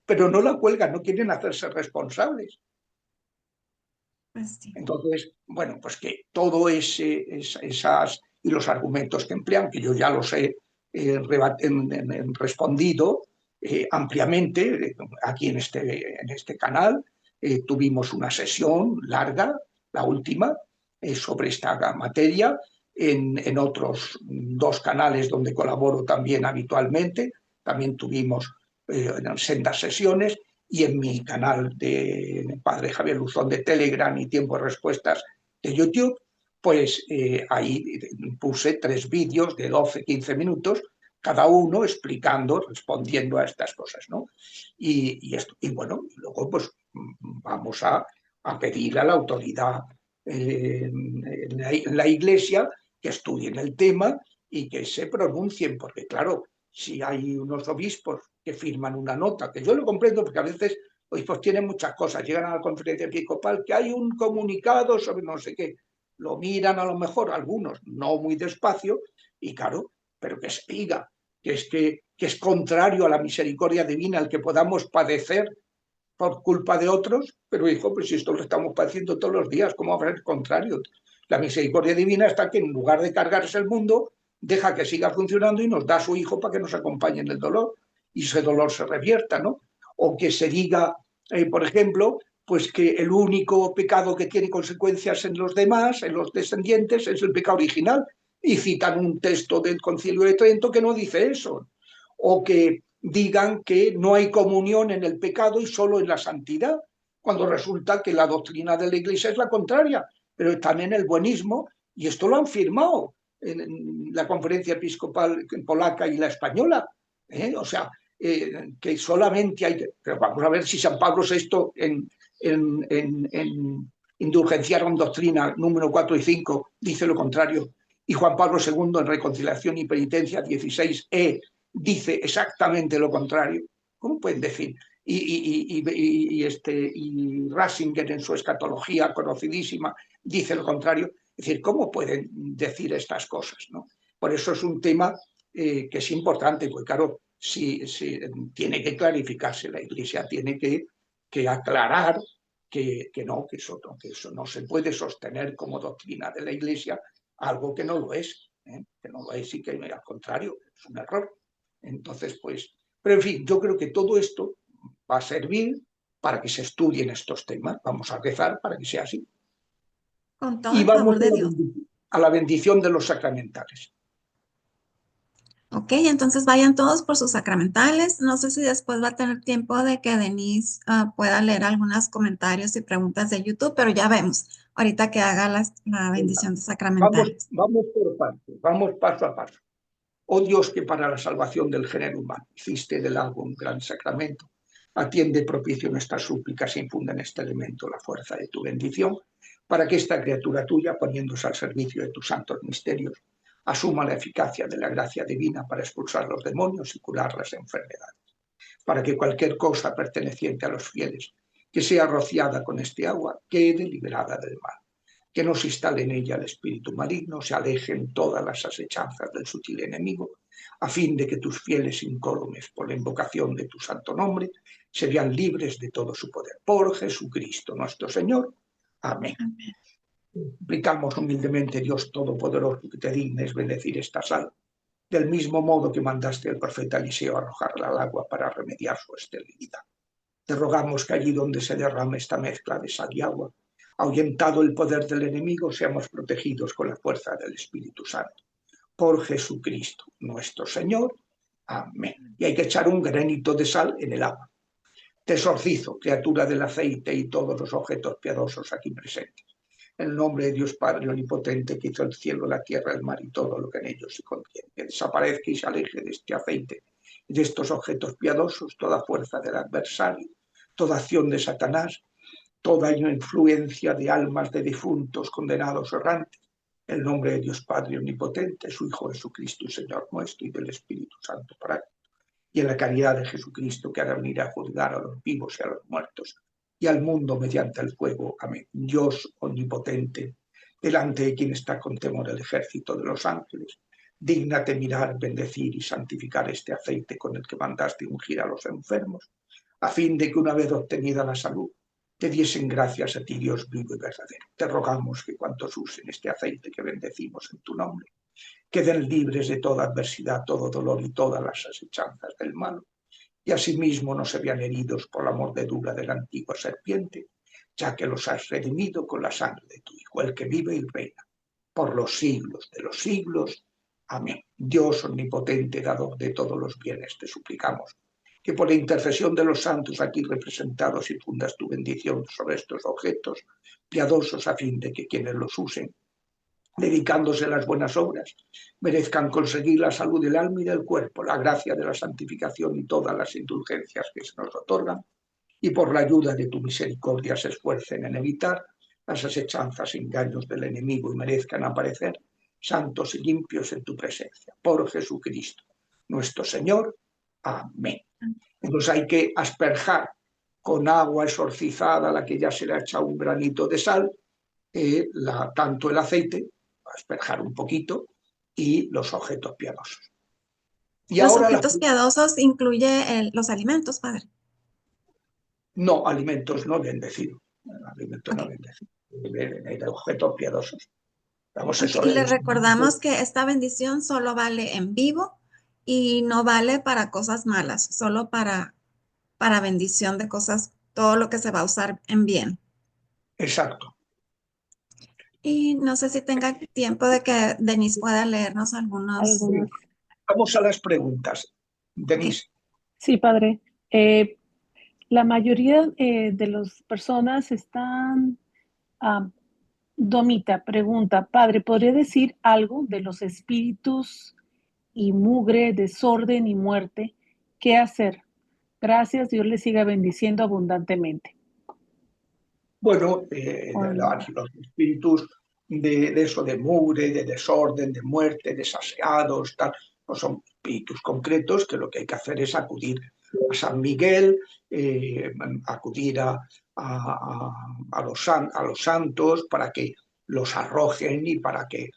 pero no la cuelgan, no quieren hacerse responsables. Pues sí. Entonces, bueno, pues que todo esas y los argumentos que emplean, que yo ya los he respondido ampliamente aquí en este canal, tuvimos una sesión larga, la última, sobre esta materia, en otros dos canales donde colaboro también habitualmente, también tuvimos sendas sesiones, y en mi canal de Padre Javier Luzón de Telegram y Tiempo de Respuestas de YouTube, pues ahí puse 3 vídeos de 12-15 minutos, cada uno explicando, respondiendo a estas cosas, ¿no? Y bueno, luego pues vamos a pedir a la autoridad en la Iglesia que estudien el tema y que se pronuncien, porque claro, si hay unos obispos que firman una nota, que yo lo comprendo porque a veces obispos tienen muchas cosas, llegan a la conferencia episcopal que hay un comunicado sobre no sé qué, lo miran a lo mejor algunos, no muy despacio, y claro, pero que se diga que es contrario a la misericordia divina el que podamos padecer por culpa de otros, pero hijo, pues si esto lo estamos padeciendo todos los días, ¿cómo habrá el contrario? La misericordia divina está que en lugar de cargarse el mundo, deja que siga funcionando y nos da a su hijo para que nos acompañe en el dolor y ese dolor se revierta, ¿no? O que se diga, por ejemplo, pues que el único pecado que tiene consecuencias en los demás, en los descendientes, es el pecado original, y citan un texto del Concilio de Trento que no dice eso. O que digan que no hay comunión en el pecado y solo en la santidad, cuando resulta que la doctrina de la Iglesia es la contraria, pero están en el buenismo, y esto lo han firmado en la conferencia episcopal polaca y la española, ¿eh? O sea, que solamente hay pero vamos a ver si San Pablo VI en Indulgenciarum Doctrina número 4 y 5 dice lo contrario, y Juan Pablo II en Reconciliación y Penitencia 16e dice exactamente lo contrario. ¿Cómo pueden decir? Y Ratzinger en su escatología conocidísima dice lo contrario. Es decir, ¿cómo pueden decir estas cosas, ¿no? Por eso es un tema que es importante, porque claro, si tiene que clarificarse, la Iglesia tiene que aclarar que eso no se puede sostener como doctrina de la Iglesia, algo que no lo es, que no lo es y que al contrario, es un error. Entonces, pues, pero en fin, yo creo que todo esto va a servir para que se estudien estos temas. Vamos a rezar para que sea así. Con todo Y el vamos favor de Dios. a la bendición de los sacramentales. Ok, entonces vayan todos por sus sacramentales. No sé si después va a tener tiempo de que Denise pueda leer algunos comentarios y preguntas de YouTube, pero ya vemos ahorita que haga la Venga, bendición de sacramentales. vamos por partes, vamos paso a paso. Oh Dios, que para la salvación del género humano hiciste del agua un gran sacramento, atiende propicio nuestras súplicas e infunde en este elemento la fuerza de tu bendición, para que esta criatura tuya, poniéndose al servicio de tus santos misterios, asuma la eficacia de la gracia divina para expulsar los demonios y curar las enfermedades, para que cualquier cosa perteneciente a los fieles que sea rociada con este agua quede liberada del mal, que no se instale en ella el espíritu maligno, se alejen todas las asechanzas del sutil enemigo, a fin de que tus fieles incólumes, por la invocación de tu santo nombre, se vean libres de todo su poder. Por Jesucristo nuestro Señor. Amén. Amén. Suplicamos humildemente, Dios Todopoderoso, que te dignes bendecir esta sal, del mismo modo que mandaste al profeta Eliseo arrojarla al agua para remediar su esterilidad. Te rogamos que allí donde se derrame esta mezcla de sal y agua, ahuyentado el poder del enemigo, seamos protegidos con la fuerza del Espíritu Santo. Por Jesucristo nuestro Señor. Amén. Y hay que echar un granito de sal en el agua. Te exorcizo, criatura del aceite y todos los objetos piadosos aquí presentes. En el nombre de Dios Padre Omnipotente, que hizo el cielo, la tierra, el mar y todo lo que en ellos se contiene, que desaparezca y se aleje de este aceite y de estos objetos piadosos toda fuerza del adversario, toda acción de Satanás, toda influencia de almas de difuntos condenados errantes, en el nombre de Dios Padre Omnipotente, su Hijo Jesucristo y Señor nuestro, y del Espíritu Santo Paráclito, y en la caridad de Jesucristo, que ha de venir a juzgar a los vivos y a los muertos, y al mundo mediante el fuego. Amén. Dios omnipotente, delante de quien está con temor el ejército de los ángeles, dígnate mirar, bendecir y santificar este aceite con el que mandaste ungir a los enfermos, a fin de que una vez obtenida la salud, te diesen gracias a ti, Dios vivo y verdadero. Te rogamos que cuantos usen este aceite que bendecimos en tu nombre, queden libres de toda adversidad, todo dolor y todas las asechanzas del mal, y asimismo no se vean heridos por la mordedura de la antigua serpiente, ya que los has redimido con la sangre de tu Hijo, el que vive y reina por los siglos de los siglos. Amén. Dios omnipotente, dador de todos los bienes, te suplicamos que por la intercesión de los santos aquí representados infundas tu bendición sobre estos objetos piadosos, a fin de que quienes los usen, dedicándose a las buenas obras, merezcan conseguir la salud del alma y del cuerpo, la gracia de la santificación y todas las indulgencias que se nos otorgan, y por la ayuda de tu misericordia se esfuercen en evitar las asechanzas y engaños del enemigo y merezcan aparecer santos y limpios en tu presencia. Por Jesucristo nuestro Señor. Amén. Entonces hay que asperjar con agua exorcizada, a la que ya se le ha echado un granito de sal, tanto el aceite, asperjar un poquito, y los objetos piadosos. Y Los ahora objetos piadosos incluye los alimentos, padre. no, alimentos no bendecidos. Alimentos no Ok. bendecidos. Objetos piadosos. Vamos, Ok, eso y le es. recordamos que esta bendición solo vale en vivo y no vale para cosas malas, solo para bendición de cosas, todo lo que se va a usar en bien. Exacto. Y no sé si tenga tiempo de que Denise pueda leernos algunos. Sí. Algunos. Vamos a las preguntas. Ok. Denise. Sí, padre. La mayoría de las personas están... Domita pregunta, padre, ¿podría decir algo de los espíritus y mugre, desorden y muerte? ¿Qué hacer? Gracias, Dios les siga bendiciendo abundantemente. Bueno, Bueno, los espíritus de eso, de mugre, de desorden, de muerte, desaseados, tal, pues son espíritus concretos que lo que hay que hacer es acudir a San Miguel, acudir a los santos para que los arrojen y para que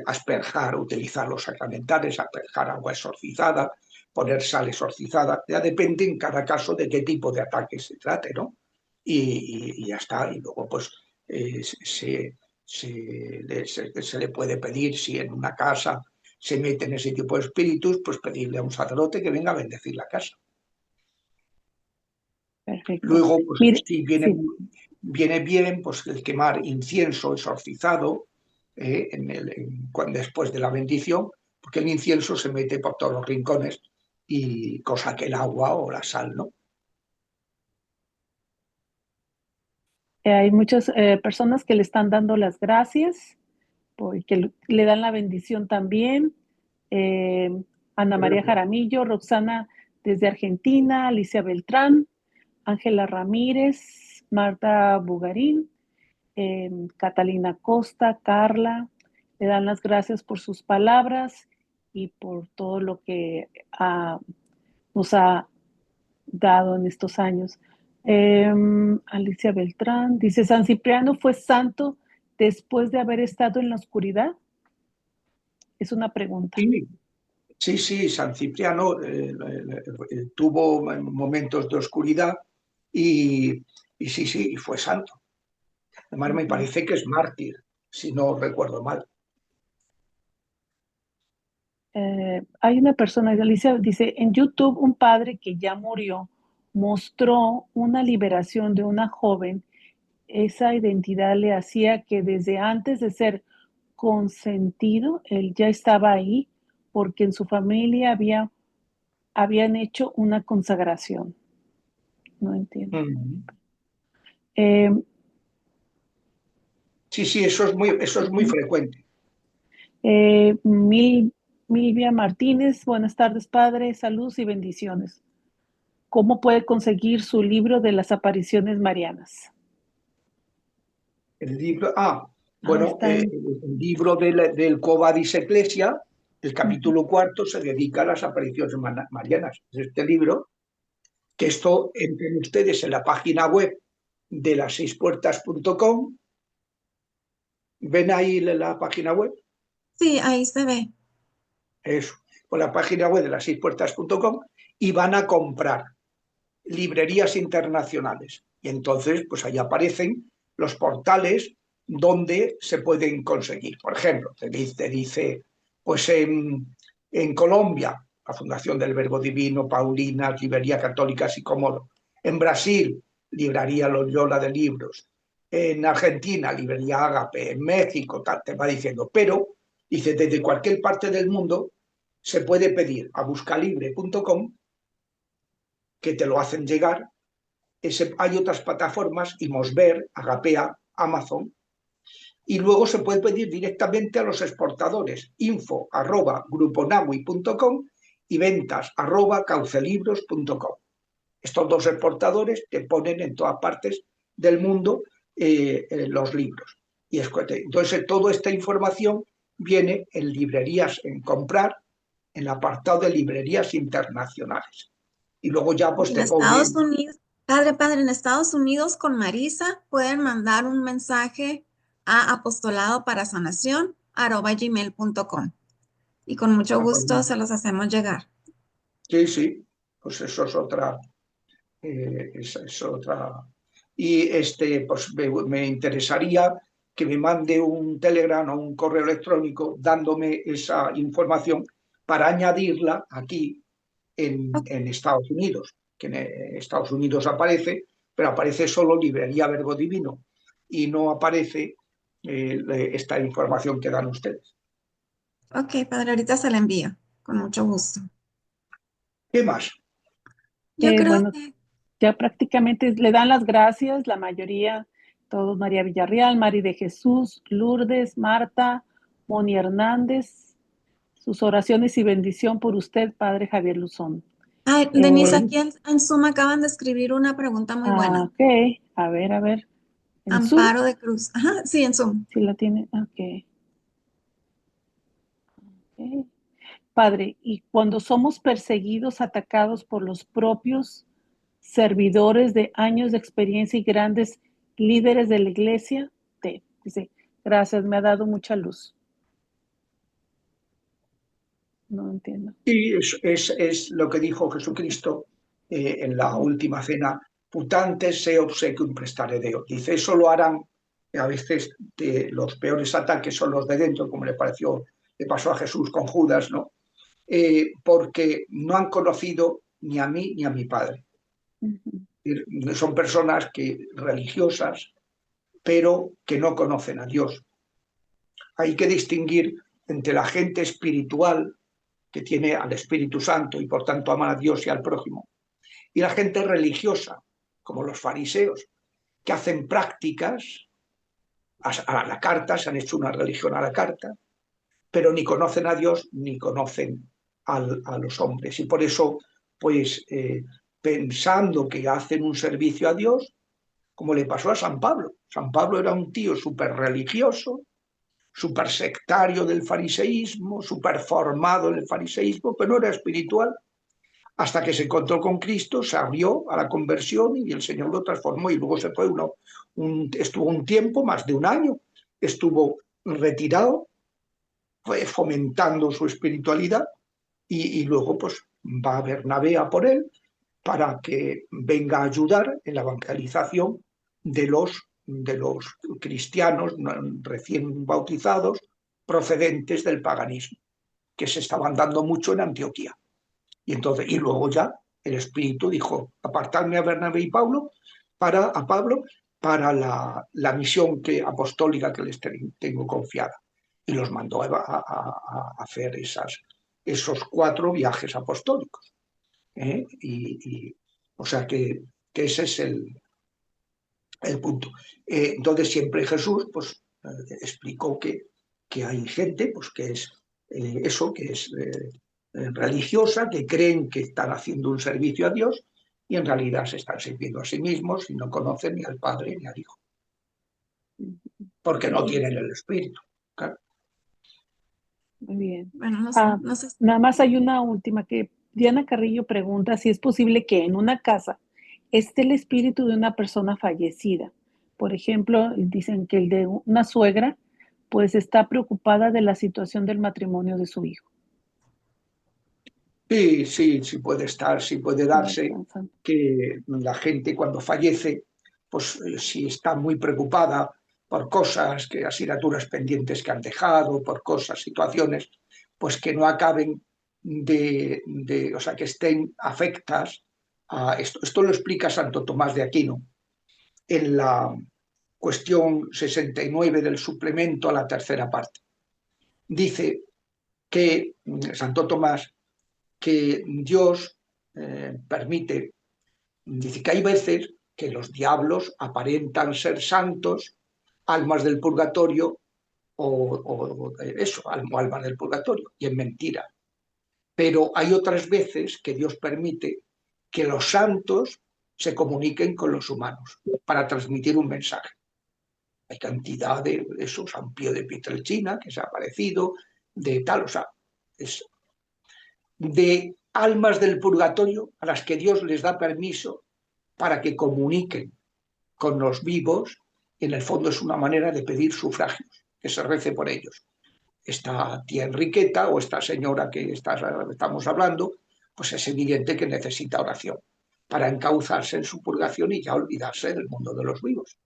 asperjar, utilizar los sacramentales, asperjar agua exorcizada, poner sal exorcizada. Ya depende en cada caso de qué tipo de ataque se trate, ¿no? Y ya está. Y luego, pues, se le puede pedir, si en una casa se meten ese tipo de espíritus, pues pedirle a un sacerdote que venga a bendecir la casa. perfecto. Luego, pues, Mire, si sí, viene bien, pues el quemar incienso exorcizado después de la bendición, porque el incienso se mete por todos los rincones y cosa que el agua o la sal, ¿no? Hay muchas personas que le están dando las gracias, porque le dan la bendición también. Eh, Ana María Jaramillo, Roxana desde Argentina, Alicia Beltrán, Ángela Ramírez, Marta Bugarín, Catalina Costa, Carla, le dan las gracias por sus palabras y por todo lo que nos ha dado en estos años. Alicia Beltrán dice, ¿San Cipriano fue santo después de haber estado en la oscuridad? Es una pregunta. Sí, San Cipriano tuvo momentos de oscuridad y sí, fue santo. Además me parece que es mártir, si no recuerdo mal. Hay una persona, Alicia dice, en YouTube un padre que ya murió mostró una liberación de una joven. Esa identidad le hacía que desde antes de ser consentido, él ya estaba ahí porque en su familia habían hecho una consagración. No entiendo. Sí, eso es muy frecuente. Milvia Martínez, buenas tardes, padre, salud y bendiciones. ¿Cómo puede conseguir su libro de las apariciones marianas? El libro, el libro del Quo Vadis Ecclesia, el capítulo cuarto, se dedica a las apariciones marianas. Es este libro, que esto entren ustedes en la página web de lasseispuertas.com. ¿Ven ahí la página web? Sí, ahí se ve. Eso, por la página web de lasseispuertas.com y van a comprar librerías internacionales. Y entonces, pues ahí aparecen los portales donde se pueden conseguir. Por ejemplo, te dice pues en Colombia, la Fundación del Verbo Divino, Paulinas, Librería Católica Sicómoro. En Brasil, Librería Loyola de Libros. En Argentina, Librería Ágape. En México, tal, te va diciendo. Pero, dice, desde cualquier parte del mundo se puede pedir a buscalibre.com, que te lo hacen llegar. Hay otras plataformas, Imosver, Agapea, Amazon, y luego se puede pedir directamente a los exportadores, info@gruponagui.com y ventas@caucelibros.com. Estos dos exportadores te ponen en todas partes del mundo los libros. Y entonces toda esta información viene en librerías, en comprar, en el apartado de librerías internacionales. Y luego ya pues En te Estados ponen... Unidos, padre, en Estados Unidos con Marisa pueden mandar un mensaje a apostolado-para-sanación@gmail.com y con mucho gusto se los hacemos llegar. Sí, pues eso es otra, es otra. Y pues me interesaría que me mande un Telegram o un correo electrónico dándome esa información para añadirla aquí en Estados Unidos, que en Estados Unidos aparece, pero aparece solo Librería Verbo Divino y no aparece esta información que dan ustedes. Ok, padre, ahorita se la envío, con mucho gusto. ¿Qué más? Yo creo Bueno, que ya prácticamente le dan las gracias, la mayoría, todos, María Villarreal, Mari de Jesús, Lourdes, Marta, Moni Hernández, sus oraciones y bendición por usted, Padre Javier Luzón. ay, Denise, aquí en Zoom acaban de escribir una pregunta muy buena. Ok, a ver. ¿En Zoom? Amparo de Cruz. Ajá, sí, en Zoom. Sí la tiene, ok. Padre, y cuando somos perseguidos, atacados por los propios servidores de años de experiencia y grandes líderes de la iglesia, dice, gracias, me ha dado mucha luz. No entiendo. Y es lo que dijo Jesucristo en la última cena, putantes se obsequium prestare Deo. Dice, eso lo harán a veces los peores ataques son los de dentro, como le pasó a Jesús con Judas, ¿no? Porque no han conocido ni a mí ni a mi Padre. Son personas religiosas, pero que no conocen a Dios. Hay que distinguir entre la gente espiritual, que tiene al Espíritu Santo y por tanto aman a Dios y al prójimo, y la gente religiosa, como los fariseos, que hacen prácticas a la carta, se han hecho una religión a la carta, pero ni conocen a Dios ni conocen a los hombres. Y por eso, pues, pensando que hacen un servicio a Dios, como le pasó a San Pablo. San Pablo era un tío súper religioso, súper sectario del fariseísmo, súper formado en el fariseísmo, pero no era espiritual. Hasta que se encontró con Cristo, se abrió a la conversión y el Señor lo transformó. Y luego se fue estuvo un tiempo, más de un año, estuvo retirado, fue fomentando su espiritualidad y luego pues va a Bernabé a por él para que venga a ayudar en la evangelización de los cristianos recién bautizados procedentes del paganismo, que se estaban dando mucho en Antioquía. Y luego ya el Espíritu dijo, apartarme a Bernabé y Pablo a Pablo para la misión apostólica que les tengo confiada. Y los mandó a hacer esos 4 viajes apostólicos. O sea que ese es el punto. Entonces siempre Jesús pues, explicó que hay gente pues, que es eso, que es religiosa, que creen que están haciendo un servicio a Dios y en realidad se están sirviendo a sí mismos y no conocen ni al Padre ni al Hijo, porque no tienen el Espíritu. Claro. Muy bien. Bueno, no sé. Nada más hay una última que Diana Carrillo pregunta si es posible que en una casa esté el espíritu de una persona fallecida. Por ejemplo, dicen que el de una suegra pues está preocupada de la situación del matrimonio de su hijo. Sí puede estar, sí puede darse que la gente cuando fallece, pues si está muy preocupada por cosas, asignaturas pendientes que han dejado, por cosas, situaciones, pues que no acaben o sea, que estén afectas a esto. Esto lo explica Santo Tomás de Aquino en la cuestión 69 del suplemento a la tercera parte. Dice que Santo Tomás que Dios permite, dice que hay veces que los diablos aparentan ser santos, almas del purgatorio almas del purgatorio, y es mentira. Pero hay otras veces que Dios permite que los santos se comuniquen con los humanos para transmitir un mensaje. Hay cantidad de eso, San Pío de Pietrelcina, que se ha aparecido, de tal, o sea, de almas del purgatorio a las que Dios les da permiso para que comuniquen con los vivos, y en el fondo es una manera de pedir sufragios, que se rece por ellos. Esta tía Enriqueta o esta señora que estamos hablando, pues es evidente que necesita oración para encauzarse en su purgación y ya olvidarse del mundo de los vivos.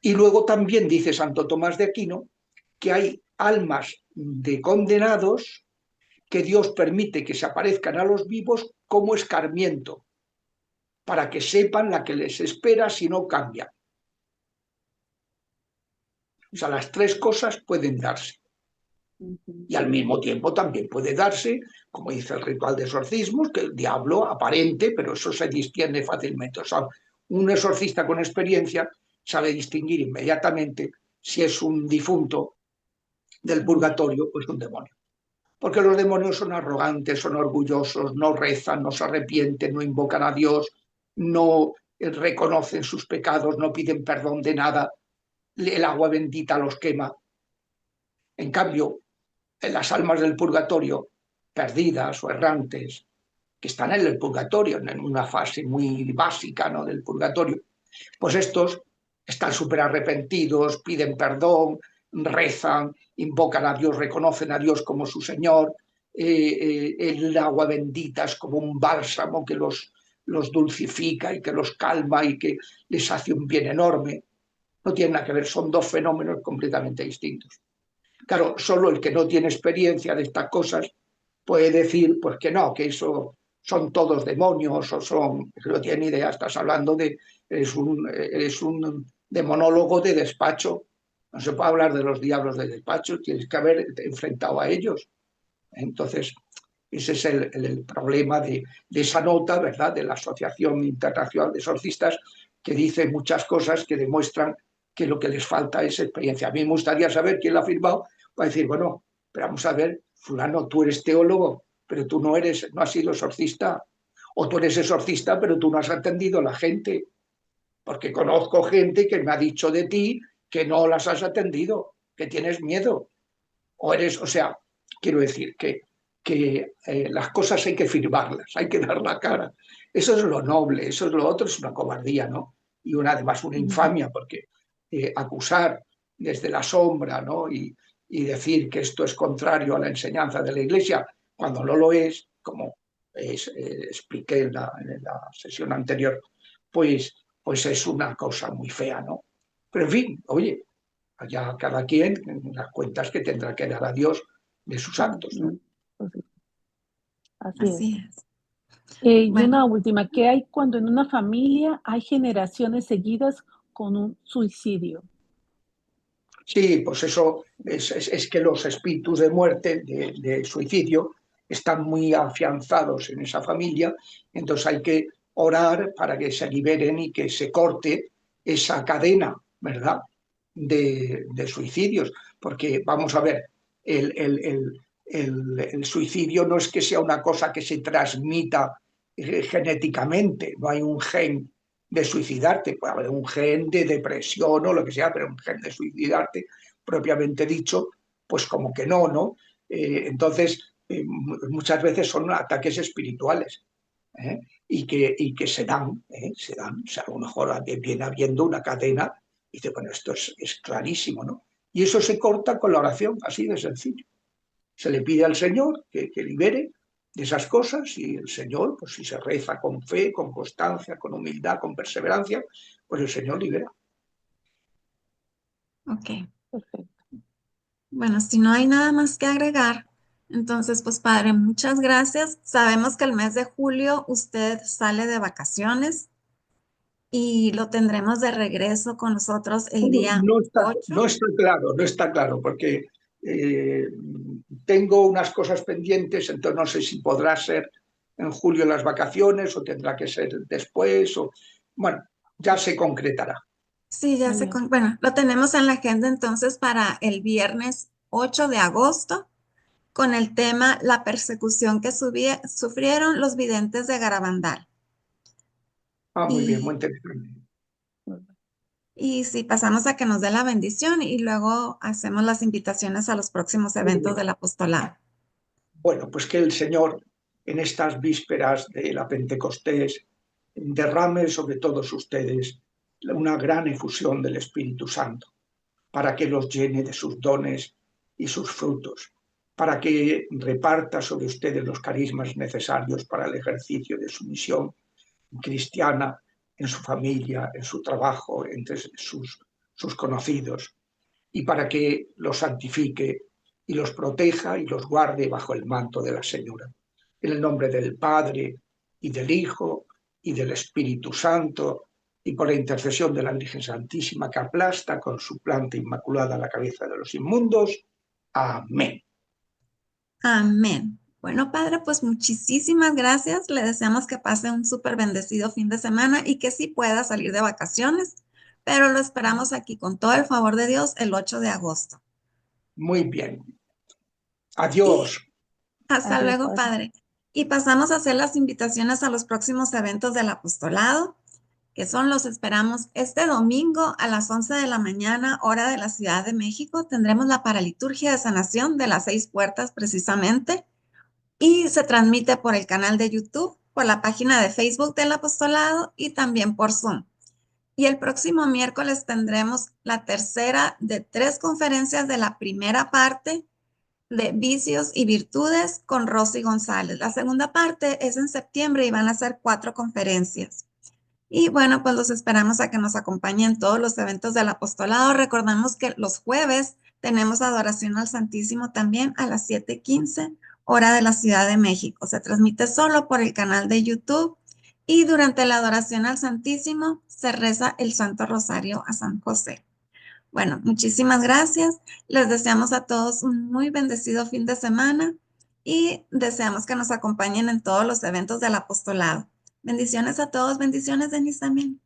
Y luego también dice Santo Tomás de Aquino que hay almas de condenados que Dios permite que se aparezcan a los vivos como escarmiento, para que sepan la que les espera si no cambian. O sea, las 3 cosas pueden darse. Y al mismo tiempo también puede darse, como dice el ritual de exorcismos, que el diablo aparente, pero eso se discierne fácilmente. O sea, un exorcista con experiencia sabe distinguir inmediatamente si es un difunto del purgatorio o es un demonio. Porque los demonios son arrogantes, son orgullosos, no rezan, no se arrepienten, no invocan a Dios, no reconocen sus pecados, no piden perdón de nada, el agua bendita los quema. En cambio, las almas del purgatorio, perdidas o errantes, que están en el purgatorio, en una fase muy básica, ¿no?, del purgatorio, pues estos están súper arrepentidos, piden perdón, rezan, invocan a Dios, reconocen a Dios como su Señor, el agua bendita es como un bálsamo que los dulcifica y que los calma y que les hace un bien enorme. No tiene nada que ver, son 2 fenómenos completamente distintos. Claro, solo el que no tiene experiencia de estas cosas puede decir pues que no, que eso son todos demonios o son, que no tiene idea, estás hablando eres un demonólogo de despacho No se puede hablar de los diablos del despacho, tienes que haber enfrentado a ellos. Entonces, ese es el problema de esa nota, ¿verdad?, de la Asociación Internacional de Exorcistas, que dice muchas cosas que demuestran que lo que les falta es experiencia. A mí me gustaría saber quién la ha firmado para decir, bueno, pero vamos a ver, fulano, tú eres teólogo, pero tú no has sido exorcista, o tú eres exorcista, pero tú no has atendido a la gente, porque conozco gente que me ha dicho de ti que no las has atendido, que tienes miedo, o sea, quiero decir que las cosas hay que firmarlas, hay que dar la cara. Eso es lo noble, eso es lo otro, es una cobardía, ¿no? Y además una infamia, porque acusar desde la sombra, ¿no? Y decir que esto es contrario a la enseñanza de la Iglesia, cuando no lo es, como expliqué en la sesión anterior, pues es una cosa muy fea, ¿no? Pero en fin, oye, allá cada quien en las cuentas que tendrá que dar a Dios de sus actos, ¿no? Pues sí, así es. Así es. Y Bueno, una última, ¿qué hay cuando en una familia hay generaciones seguidas con un suicidio? Sí, pues eso es que los espíritus de muerte, de suicidio, están muy afianzados en esa familia, entonces hay que orar para que se liberen y que se corte esa cadena, ¿verdad?, de suicidios, porque vamos a ver, el suicidio no es que sea una cosa que se transmita genéticamente, no hay un gen de suicidarte, puede haber un gen de depresión o lo que sea, pero un gen de suicidarte, propiamente dicho, pues como que no, ¿no? Entonces, muchas veces son ataques espirituales, ¿eh? Y que se dan, o sea, a lo mejor viene habiendo una cadena y dice, bueno, esto es clarísimo, ¿no? Y eso se corta con la oración, así de sencillo. Se le pide al Señor que libere de esas cosas y el Señor, pues si se reza con fe, con constancia, con humildad, con perseverancia, pues el Señor libera. ok. Perfecto. Bueno, si no hay nada más que agregar, entonces, pues padre, muchas gracias. Sabemos que el mes de julio usted sale de vacaciones y lo tendremos de regreso con nosotros el Bueno, día 8. no está claro, porque eh, tengo unas cosas pendientes, entonces no sé si podrá ser en julio las vacaciones o tendrá que ser después, o bueno, ya se concretará. Sí, ya Muy bien. bueno, lo tenemos en la agenda entonces para el viernes 8 de agosto con el tema La persecución que sufrieron los videntes de Garabandal. Ah, muy bien, muy Y, interesante. Muy bien. y sí, pasamos a que nos dé la bendición y luego hacemos las invitaciones a los próximos Muy eventos bien. del apostolado. Bueno, pues que el Señor en estas vísperas de la Pentecostés derrame sobre todos ustedes una gran efusión del Espíritu Santo, para que los llene de sus dones y sus frutos, para que reparta sobre ustedes los carismas necesarios para el ejercicio de su misión cristiana en su familia, en su trabajo, entre sus conocidos, y para que los santifique y los proteja y los guarde bajo el manto de la Señora. En el nombre del Padre y del Hijo y del Espíritu Santo, y por la intercesión de la Virgen Santísima que aplasta con su planta inmaculada la cabeza de los inmundos. Amén. Amén. Bueno, padre, pues muchísimas gracias. Le deseamos que pase un súper bendecido fin de semana y que sí pueda salir de vacaciones, pero lo esperamos aquí con todo el favor de Dios el 8 de agosto. Muy bien. Y Adiós. hasta Adiós, luego, padre. padre. Y pasamos a hacer las invitaciones a los próximos eventos del apostolado, que son los esperamos este domingo a las 11 de la mañana, hora de la Ciudad de México. Tendremos la paraliturgia de sanación de las 6 puertas precisamente. Y se transmite por el canal de YouTube, por la página de Facebook del apostolado y también por Zoom. Y el próximo miércoles tendremos la tercera de 3 conferencias de la primera parte de Vicios y Virtudes con Rosy González. La segunda parte es en septiembre y van a ser 4 conferencias. Y bueno, pues los esperamos a que nos acompañen en todos los eventos del apostolado. Recordamos que los jueves tenemos adoración al Santísimo también a las 7:15, hora de la Ciudad de México. Se transmite solo por el canal de YouTube y durante la adoración al Santísimo se reza el Santo Rosario a San José. Bueno, muchísimas gracias. Les deseamos a todos un muy bendecido fin de semana y deseamos que nos acompañen en todos los eventos del apostolado. Bendiciones a todos, bendiciones, Denise, también.